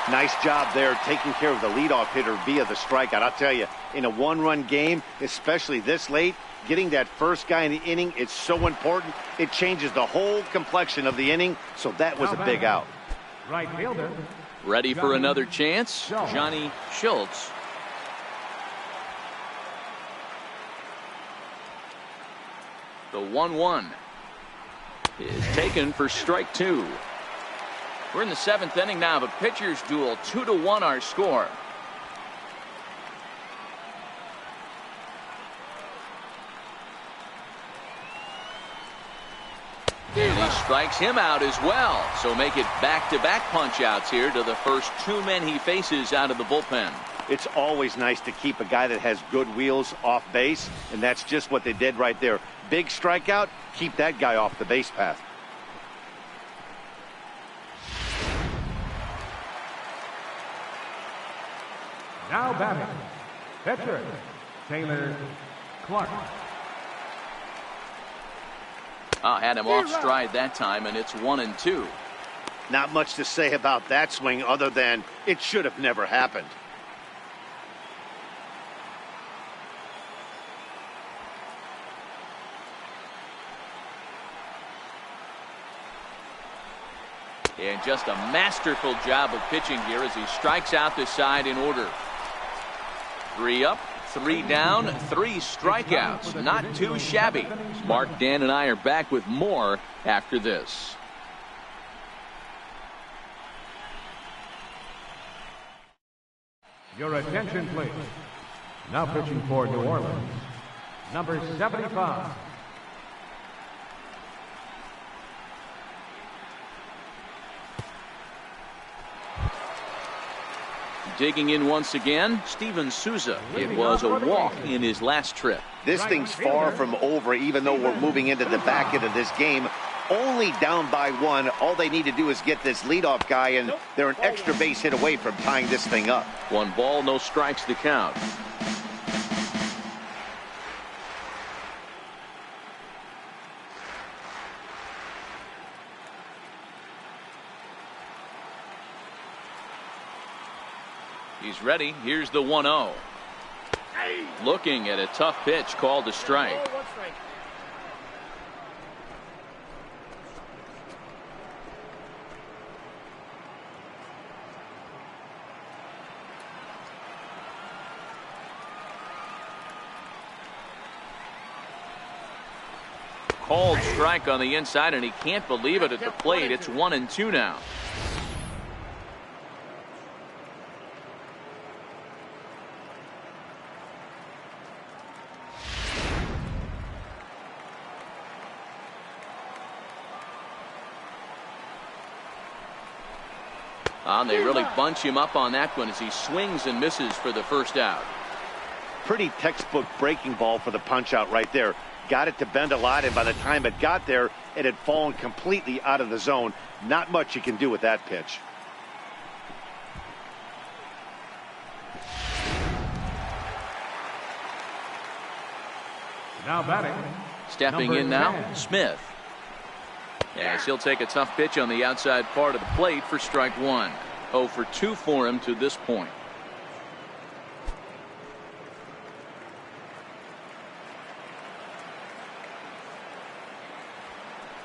Nice job there taking care of the leadoff hitter via the strikeout. I'll tell you, in a 1-run game, especially this late, getting that first guy in the inning, it's so important. It changes the whole complexion of the inning, so that was a big out. Right fielder. Ready for another chance, Johnny Schultz. The 1-1. is taken for strike 2. We're in the 7th inning now of a pitcher's duel. 2-1 our score. And he strikes him out as well. So make it back-to-back punch-outs here to the first 2 men he faces out of the bullpen. It's always nice to keep a guy that has good wheels off base, and that's just what they did right there. Big strikeout, keep that guy off the base path. Now batting, pitcher, Taylor Clark. Had him off stride that time, and it's 1-2. Not much to say about that swing other than it should have never happened. And just a masterful job of pitching here as he strikes out the side in order. 3 up, 3 down, 3 strikeouts. Not too shabby. Mark, Dan, and I are back with more after this. Your attention, please. Now pitching for New Orleans, number 75. Digging in once again, Steven Souza. It was a walk in his last trip. This thing's far from over, even though we're moving into the back end of this game. Only down by 1. All they need to do is get this leadoff guy, and they're an extra base hit away from tying this thing up. 1 ball, no strikes to count. He's ready. Here's the 1-0. Looking at a tough pitch called a strike. Called strike on the inside, and he can't believe it at the plate. It's 1-2 now. They really bunch him up on that one as he swings and misses for the first out. Pretty textbook breaking ball for the punch out right there. Got it to bend a lot, and by the time it got there, it had fallen completely out of the zone. Not much you can do with that pitch. Now batting, stepping in now, 10. Smith. Yes, he'll take a tough pitch on the outside part of the plate for strike 1. 0 for 2 for him to this point.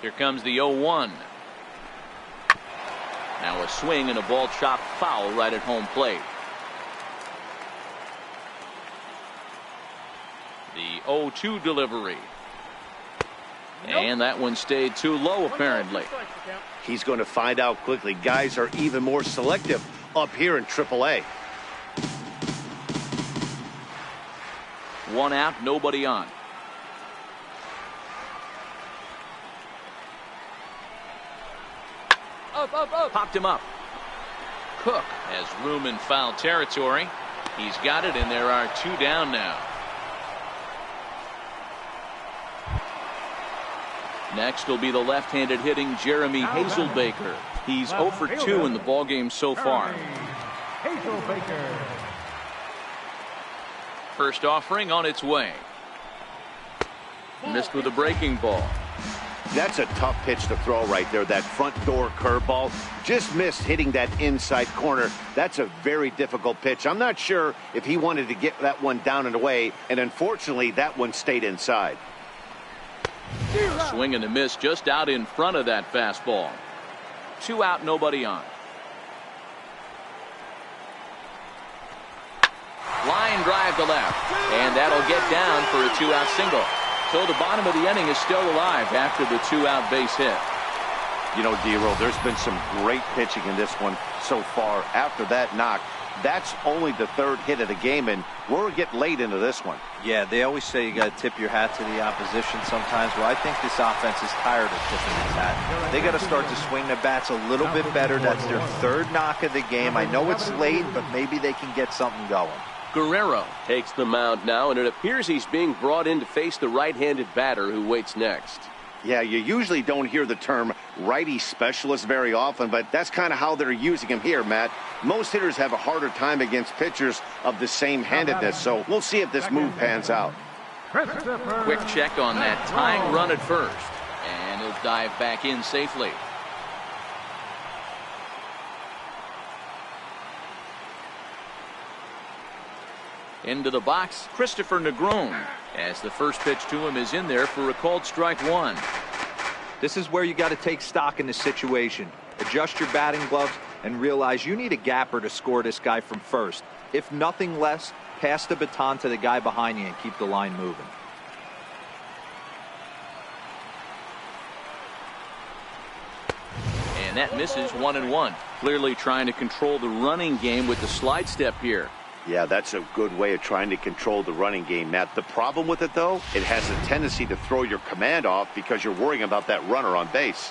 Here comes the 0-1. Now a swing and a ball chopped foul right at home plate. The 0-2 delivery. And that one stayed too low, apparently. He's going to find out quickly. Guys are even more selective up here in AAA. 1 out, nobody on. Up. Popped him up. Cook has room in foul territory. He's got it, and there are 2 down now. Next will be the left-handed hitting Jeremy Hazelbaker. He's 0 for 2 in the ballgame so far. Hazelbaker. First offering on its way. Missed with a breaking ball. That's a tough pitch to throw right there. That front door curveball just missed hitting that inside corner. That's a very difficult pitch. I'm not sure if he wanted to get that one down and away, and unfortunately that one stayed inside. A swing and a miss just out in front of that fastball. 2 out, nobody on. Line drive to left, and that'll get down for a 2-out single. So the bottom of the inning is still alive after the 2-out base hit. You know, D-Roll, there's been some great pitching in this one so far. After that knock, that's only the 3rd hit of the game, and we're getting late into this one. Yeah, they always say you got to tip your hat to the opposition sometimes. Well, I think this offense is tired of tipping its hat. They got to start to swing the bats a little bit better. That's their 3rd knock of the game. I know it's late, but maybe they can get something going. Guerrero takes the mound now, and it appears he's being brought in to face the right-handed batter who waits next. Yeah, you usually don't hear the term righty specialist very often, but that's kind of how they're using him here, Matt. Most hitters have a harder time against pitchers of the same handedness, so we'll see if this move pans out. Quick check on that tying run at first, and he'll dive back in safely. Into the box, Christopher Negron, as the first pitch to him is in there for a called strike 1. This is where you got to take stock in the situation. Adjust your batting gloves and realize you need a gapper to score this guy from first. If nothing less, pass the baton to the guy behind you and keep the line moving. And that misses 1-1. Clearly trying to control the running game with the slide step here. Yeah, that's a good way of trying to control the running game, Matt. The problem with it, though, it has a tendency to throw your command off because you're worrying about that runner on base.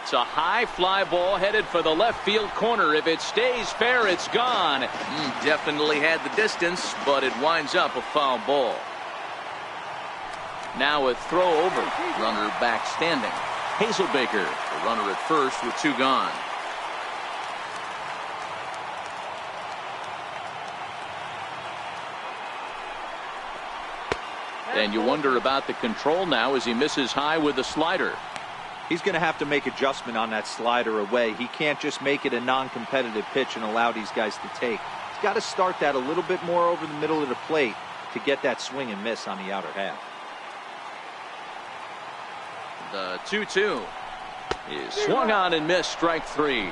It's a high fly ball headed for the left field corner. If it stays fair, it's gone. Definitely had the distance, but it winds up a foul ball. Now a throw over. Runner back standing. Hazelbaker, the runner at first with 2 gone. And you wonder about the control now as he misses high with the slider. He's going to have to make adjustment on that slider away. He can't just make it a non-competitive pitch and allow these guys to take. He's got to start that a little bit more over the middle of the plate to get that swing and miss on the outer half. The 2-2 is swung on and missed, strike 3.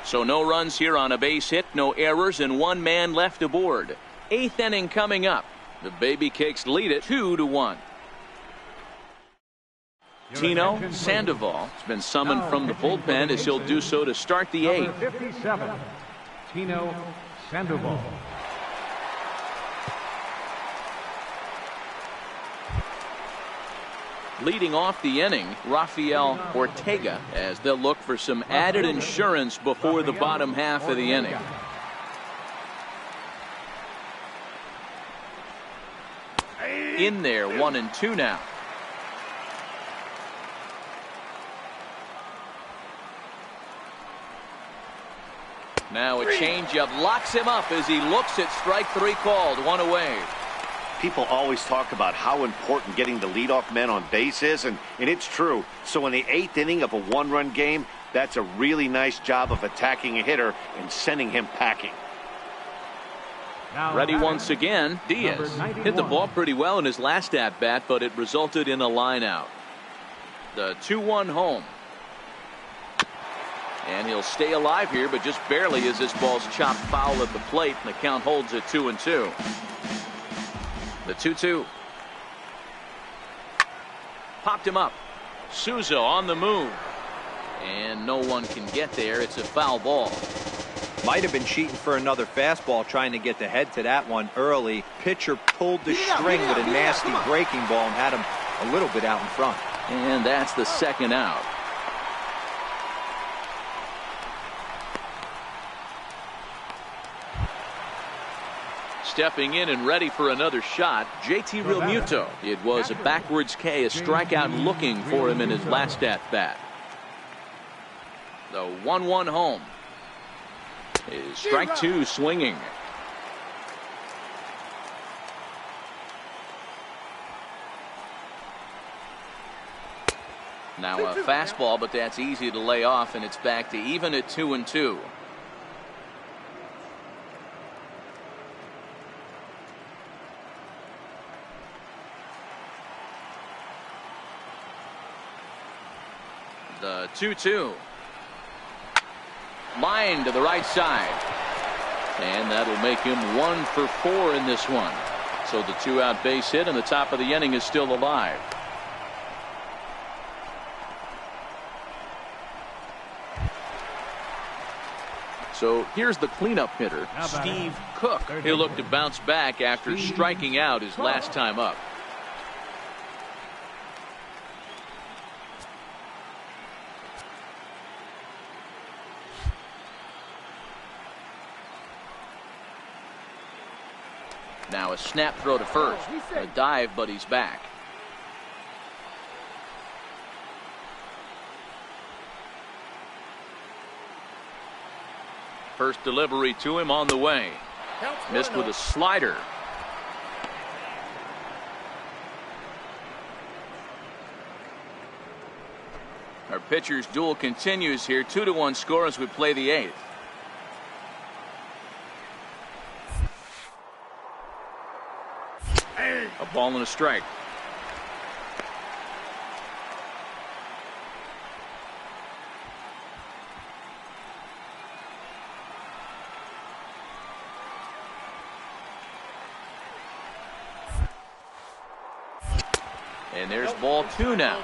So no runs here on a base hit, no errors, and 1 man left aboard. 8th inning coming up. The Baby Cakes lead it 2-1. Tino Sandoval has been summoned from the bullpen as he'll do so to start the 8th. 57, Tino Sandoval. Leading off the inning, Rafael Ortega, as they'll look for some added insurance before the bottom half of the inning. In there, 1-2 now. Now a changeup locks him up as he looks at strike 3 called. 1 away. People always talk about how important getting the leadoff man on base is, and it's true. So in the 8th inning of a 1-run game, that's a really nice job of attacking a hitter and sending him packing. Ready once again. Diaz hit the ball pretty well in his last at-bat, but it resulted in a line out. The 2-1 home. And he'll stay alive here, but just barely as this ball's chopped foul at the plate, and the count holds at 2-2. The 2-2. Popped him up. Souza on the move. And no one can get there. It's a foul ball. Might have been cheating for another fastball, trying to get the head to that one early. Pitcher pulled the string with a nasty breaking ball and had him a little bit out in front. And that's the 2nd out. Stepping in and ready for another shot, JT Realmuto. It was a backwards K, a strikeout looking for him in his last at-bat. The 1-1 home. Is strike 2 swinging. Now a fastball, but that's easy to lay off, and it's back to even at 2-2. The 2-2. Line to the right side. And that'll make him 1 for 4 in this one. So the 2-out base hit and the top of the inning is still alive. So here's the cleanup hitter, Steve Cook. He'll look to bounce back after striking out his last time up. Now a snap throw to first. A dive, but he's back. First delivery to him on the way. Missed with a slider. Our pitcher's duel continues here. 2-1 score as we play the 8th. A ball and a strike. And there's ball 2 now.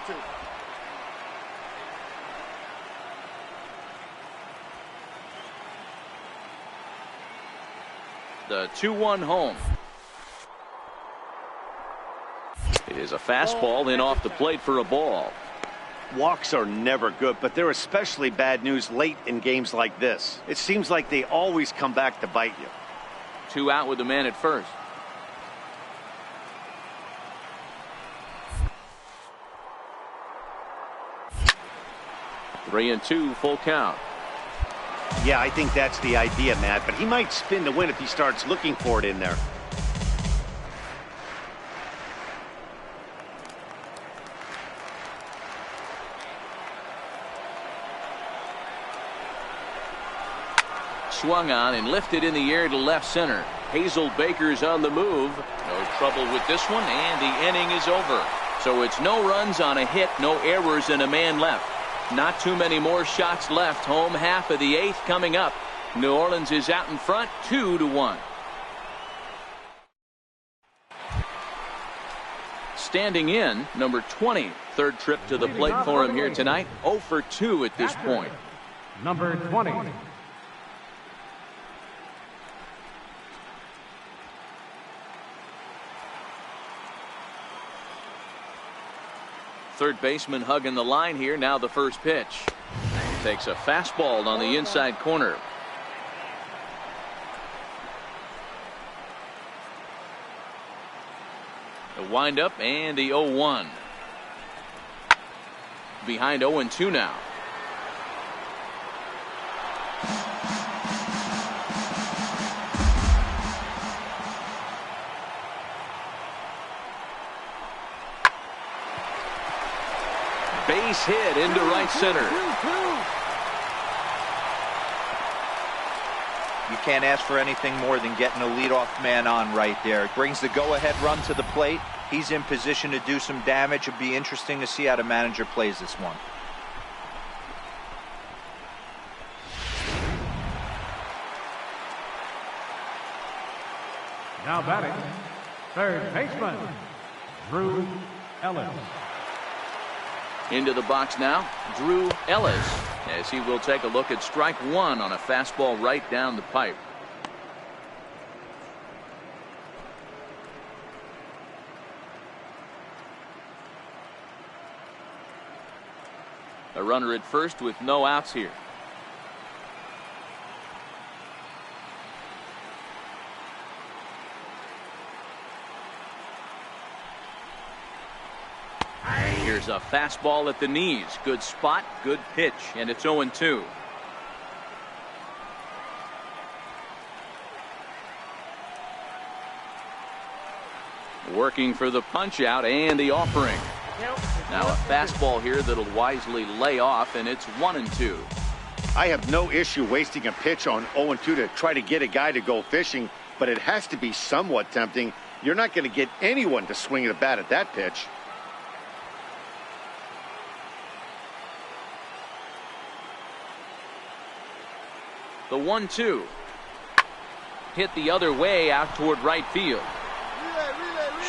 The 2-1 home. It is a fastball in off the plate for a ball. Walks are never good, but they're especially bad news late in games like this. It seems like they always come back to bite you. 2 out with the man at first. Three and 2, full count. Yeah, I think that's the idea, Matt, but he might spin the win if he starts looking for it in there. Swung on and lifted in the air to left center. Hazel Baker's on the move. No trouble with this one, and the inning is over. So it's no runs on a hit, no errors, and a man left. Not too many more shots left. Home half of the 8th coming up. New Orleans is out in front, 2-1. Standing in, number 20. Third trip to the plate for him here tonight. 0 for 2 at this point. Number 20. Third baseman hugging the line here. Now the first pitch. Takes a fastball on the inside corner. The windup and the 0-1. Behind 0-2 now. Base hit into right center. You can't ask for anything more than getting a leadoff man on right there. It brings the go-ahead run to the plate. He's in position to do some damage. It'll be interesting to see how the manager plays this one. Now batting, third baseman, Drew Ellis. Into the box now, Drew Ellis, as he will take a look at strike 1 on a fastball right down the pipe. A runner at first with no outs here. Here's a fastball at the knees. Good spot, good pitch, and it's 0-2. Working for the punch out and the offering. Now a fastball here that'll wisely lay off, and it's 1-2. I have no issue wasting a pitch on 0-2 to try to get a guy to go fishing, but it has to be somewhat tempting. You're not going to get anyone to swing at a bat at that pitch. The 1-2. Hit the other way out toward right field.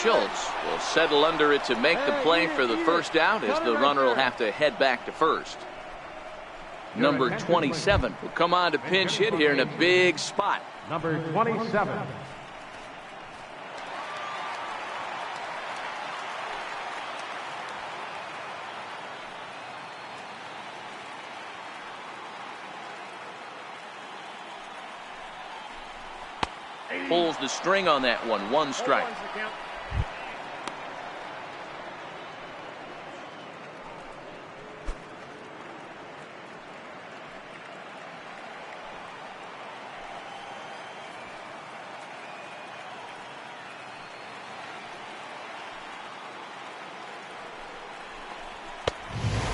Schultz will settle under it to make the play for the first out, as the runner will have to head back to first. Number 27 will come on to pinch hit here in a big spot. Number 27. Pulls the string on that one. 1 strike.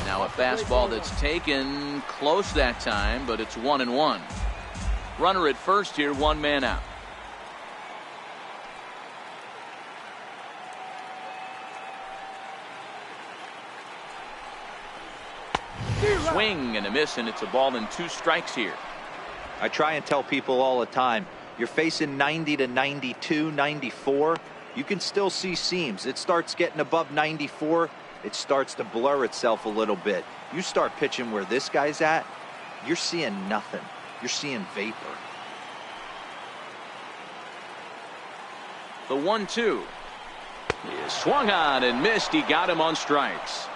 Now a fastball that's taken close that time, but it's 1-1. Runner at first here, 1 man out. Swing and a miss, and it's a ball and 2 strikes here. I try and tell people all the time, you're facing 90 to 92, 94. You can still see seams. It starts getting above 94. It starts to blur itself a little bit. You start pitching where this guy's at, you're seeing nothing. You're seeing vapor. The 1-2 is swung on and missed. He got him on strikes.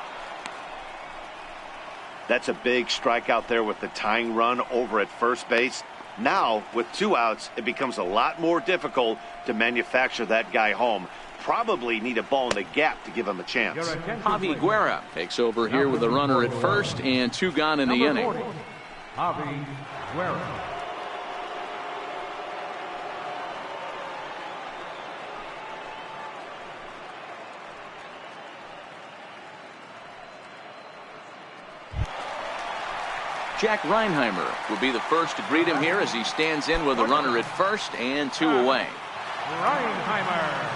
That's a big strike out there with the tying run over at first base. Now, with 2 outs, it becomes a lot more difficult to manufacture that guy home. Probably need a ball in the gap to give him a chance. Javi Guerra takes over here with a runner at first and 2 gone in the inning. Javi Guerra. Jack Reinheimer will be the first to greet him here as he stands in with a runner at first and 2 away. Reinheimer.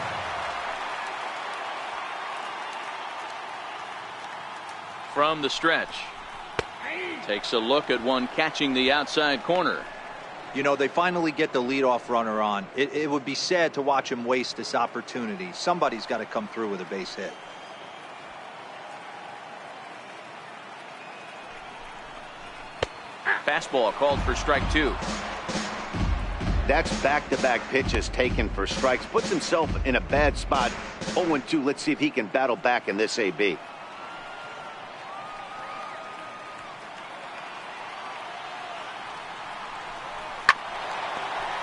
From the stretch. Takes a look at one catching the outside corner. You know, they finally get the leadoff runner on. It would be sad to watch him waste this opportunity. Somebody's got to come through with a base hit. Fastball called for strike 2. That's back-to-back pitches taken for strikes. Puts himself in a bad spot. 0-2. Let's see if he can battle back in this AB.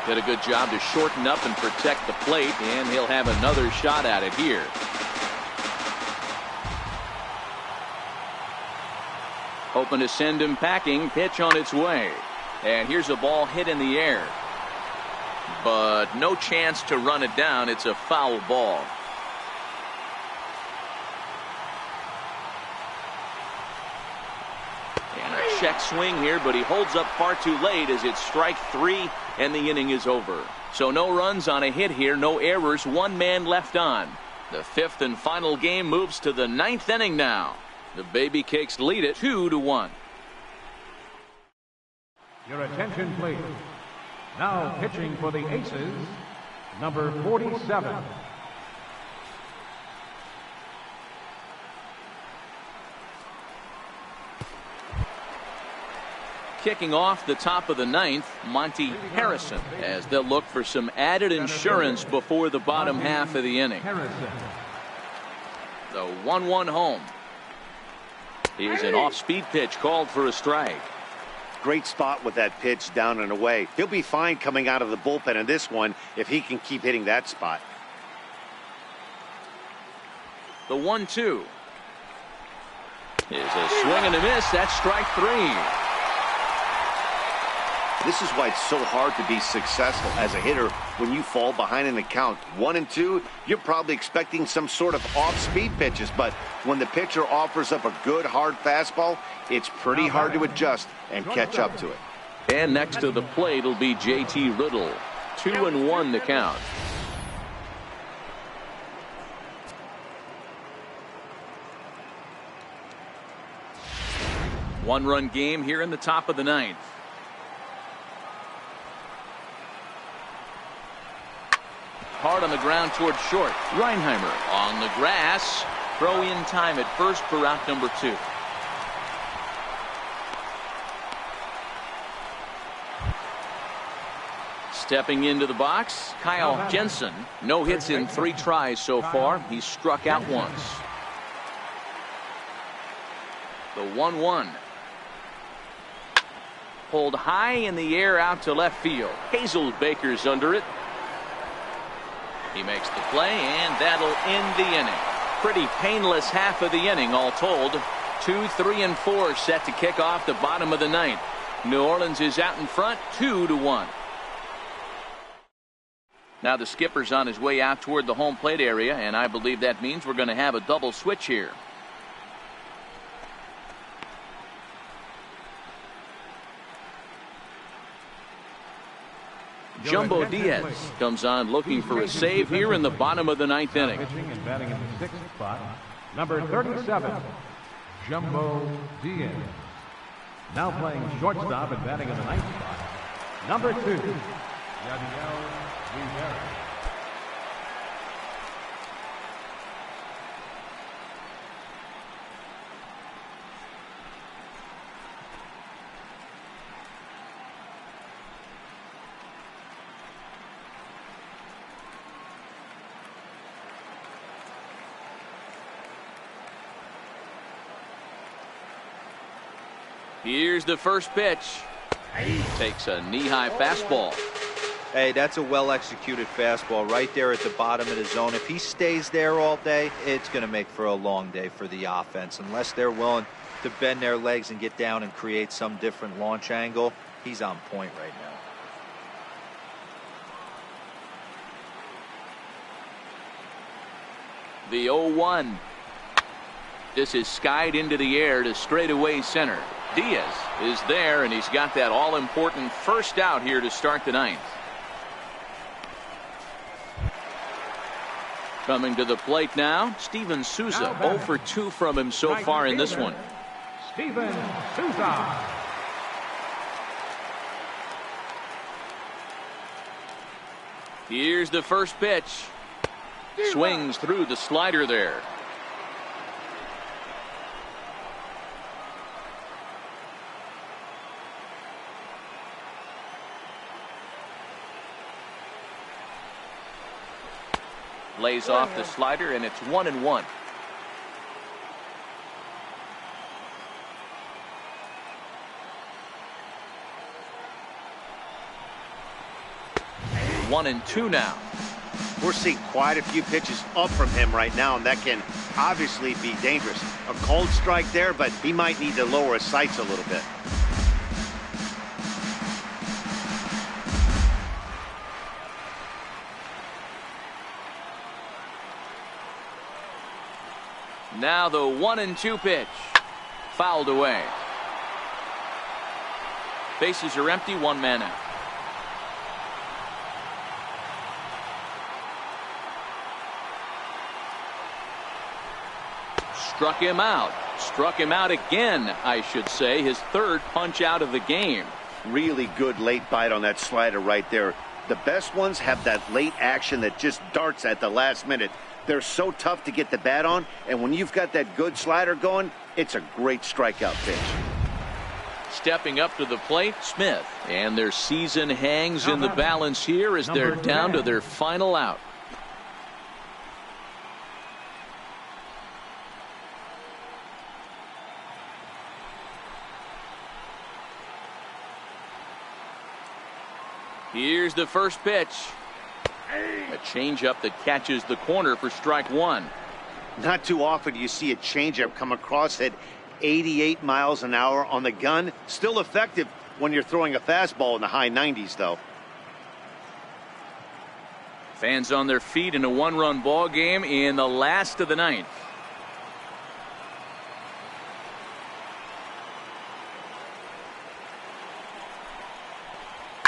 Did a good job to shorten up and protect the plate, and he'll have another shot at it here. Hoping to send him packing. Pitch on its way. And here's a ball hit in the air. But no chance to run it down. It's a foul ball. And a check swing here, but he holds up far too late as it's strike 3 and the inning is over. So no runs on a hit here, no errors, 1 man left on. The 5th and final game moves to the 9th inning now. The Baby Cakes lead it 2-1. Your attention, please. Now pitching for the Aces, number 47. Kicking off the top of the 9th, Monty Harrison, as they'll look for some added insurance before the bottom half of the inning. The 1-1 home. Here's an off-speed pitch called for a strike. Great spot with that pitch down and away. He'll be fine coming out of the bullpen in this one if he can keep hitting that spot. The 1-2 is a swing and a miss. That's strike 3. This is why it's so hard to be successful as a hitter when you fall behind in the count. 1-2, you're probably expecting some sort of off-speed pitches, but when the pitcher offers up a good hard fastball, it's pretty hard to adjust and catch up to it. And next to the plate will be J.T. Riddle. 2-1 the count. One-run game here in the top of the 9th. hard on the ground towards short. Reinheimer on the grass. Throw in time at first for out number 2. Stepping into the box, Kyle Jensen. No hits in 3 tries so far. He's struck out once. The 1-1. Pulled high in the air out to left field. Hazelbaker's under it. He makes the play, and that'll end the inning. Pretty painless half of the inning, all told. 2, 3, and 4 set to kick off the bottom of the 9th. New Orleans is out in front, 2-1. Now the skipper's on his way out toward the home plate area, and I believe that means we're going to have a double switch here. Jumbo Diaz comes on looking for a save here in the bottom of the 9th inning. Pitching and batting in the 6th spot, number 37, Jumbo Diaz. Now playing shortstop and batting in the 9th spot, number 2, Yadiel Rivera. Here's the first pitch. Takes a knee-high fastball. Hey, that's a well-executed fastball right there at the bottom of the zone. If he stays there all day, it's going to make for a long day for the offense. Unless they're willing to bend their legs and get down and create some different launch angle, he's on point right now. The 0-1. This is skied into the air to straightaway center. Diaz is there, and he's got that all-important first out here to start the 9th. Coming to the plate now, Steven Souza. 0 for 2 from him so far in this one. Steven Souza. Here's the first pitch. Swings through the slider there. Lays off the slider, and it's 1-1. One and 2 now. We're seeing quite a few pitches up from him right now, and that can obviously be dangerous. A cold strike there, but he might need to lower his sights a little bit. Now the 1-2 pitch. Fouled away. Bases are empty, 1 man out. Struck him out. Struck him out again, I should say. His 3rd punch out of the game. Really good late bite on that slider right there. The best ones have that late action that just darts at the last minute. They're so tough to get the bat on, and when you've got that good slider going, it's a great strikeout pitch. Stepping up to the plate, Smith. And their season hangs in the balance here as they're down to their final out. Here's the first pitch. A changeup that catches the corner for strike 1. Not too often you see a changeup come across at 88 miles an hour on the gun. Still effective when you're throwing a fastball in the high 90s, though. Fans on their feet in a 1-run ball game in the last of the 9th.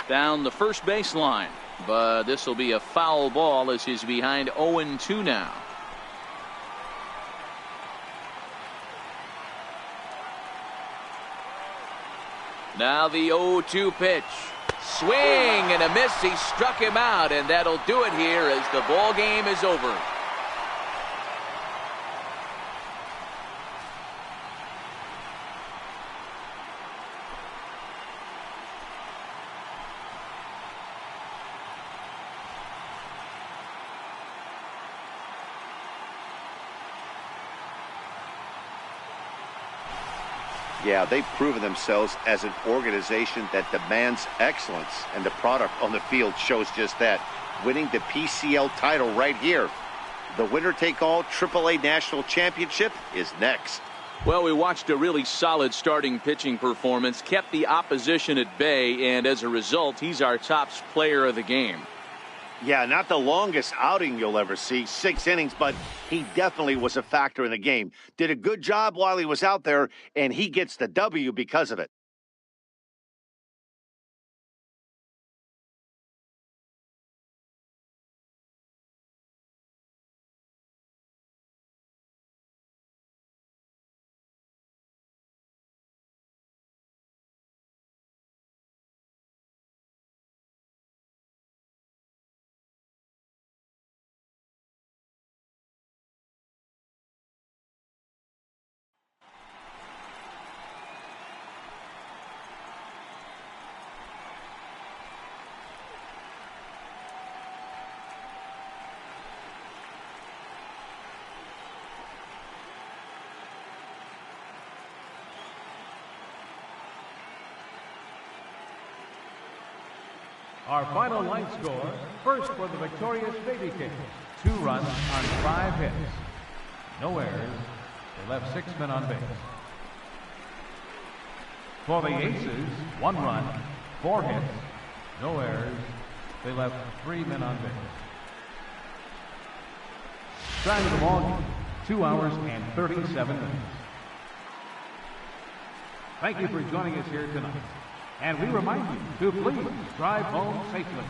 Down the first baseline. But this will be a foul ball as he's behind 0-2 now. Now the 0-2 pitch. Swing and a miss. He struck him out, and that'll do it here as the ball game is over. Yeah, they've proven themselves as an organization that demands excellence, and the product on the field shows just that. Winning the PCL title right here. The winner-take-all AAA National Championship is next. Well, we watched a really solid starting pitching performance, kept the opposition at bay, and as a result, he's our top player of the game. Yeah, not the longest outing you'll ever see, 6 innings, but he definitely was a factor in the game. Did a good job while he was out there, and he gets the W because of it. Our final line score, first for the victorious Baby Kings, 2 runs on 5 hits. No errors. They left 6 men on base. For the Aces, 1 run, 4 hits. No errors. They left 3 men on base. Time of the ball game, 2 hours and 37 minutes. Thank you for joining us here tonight. And we remind you to please drive home safely.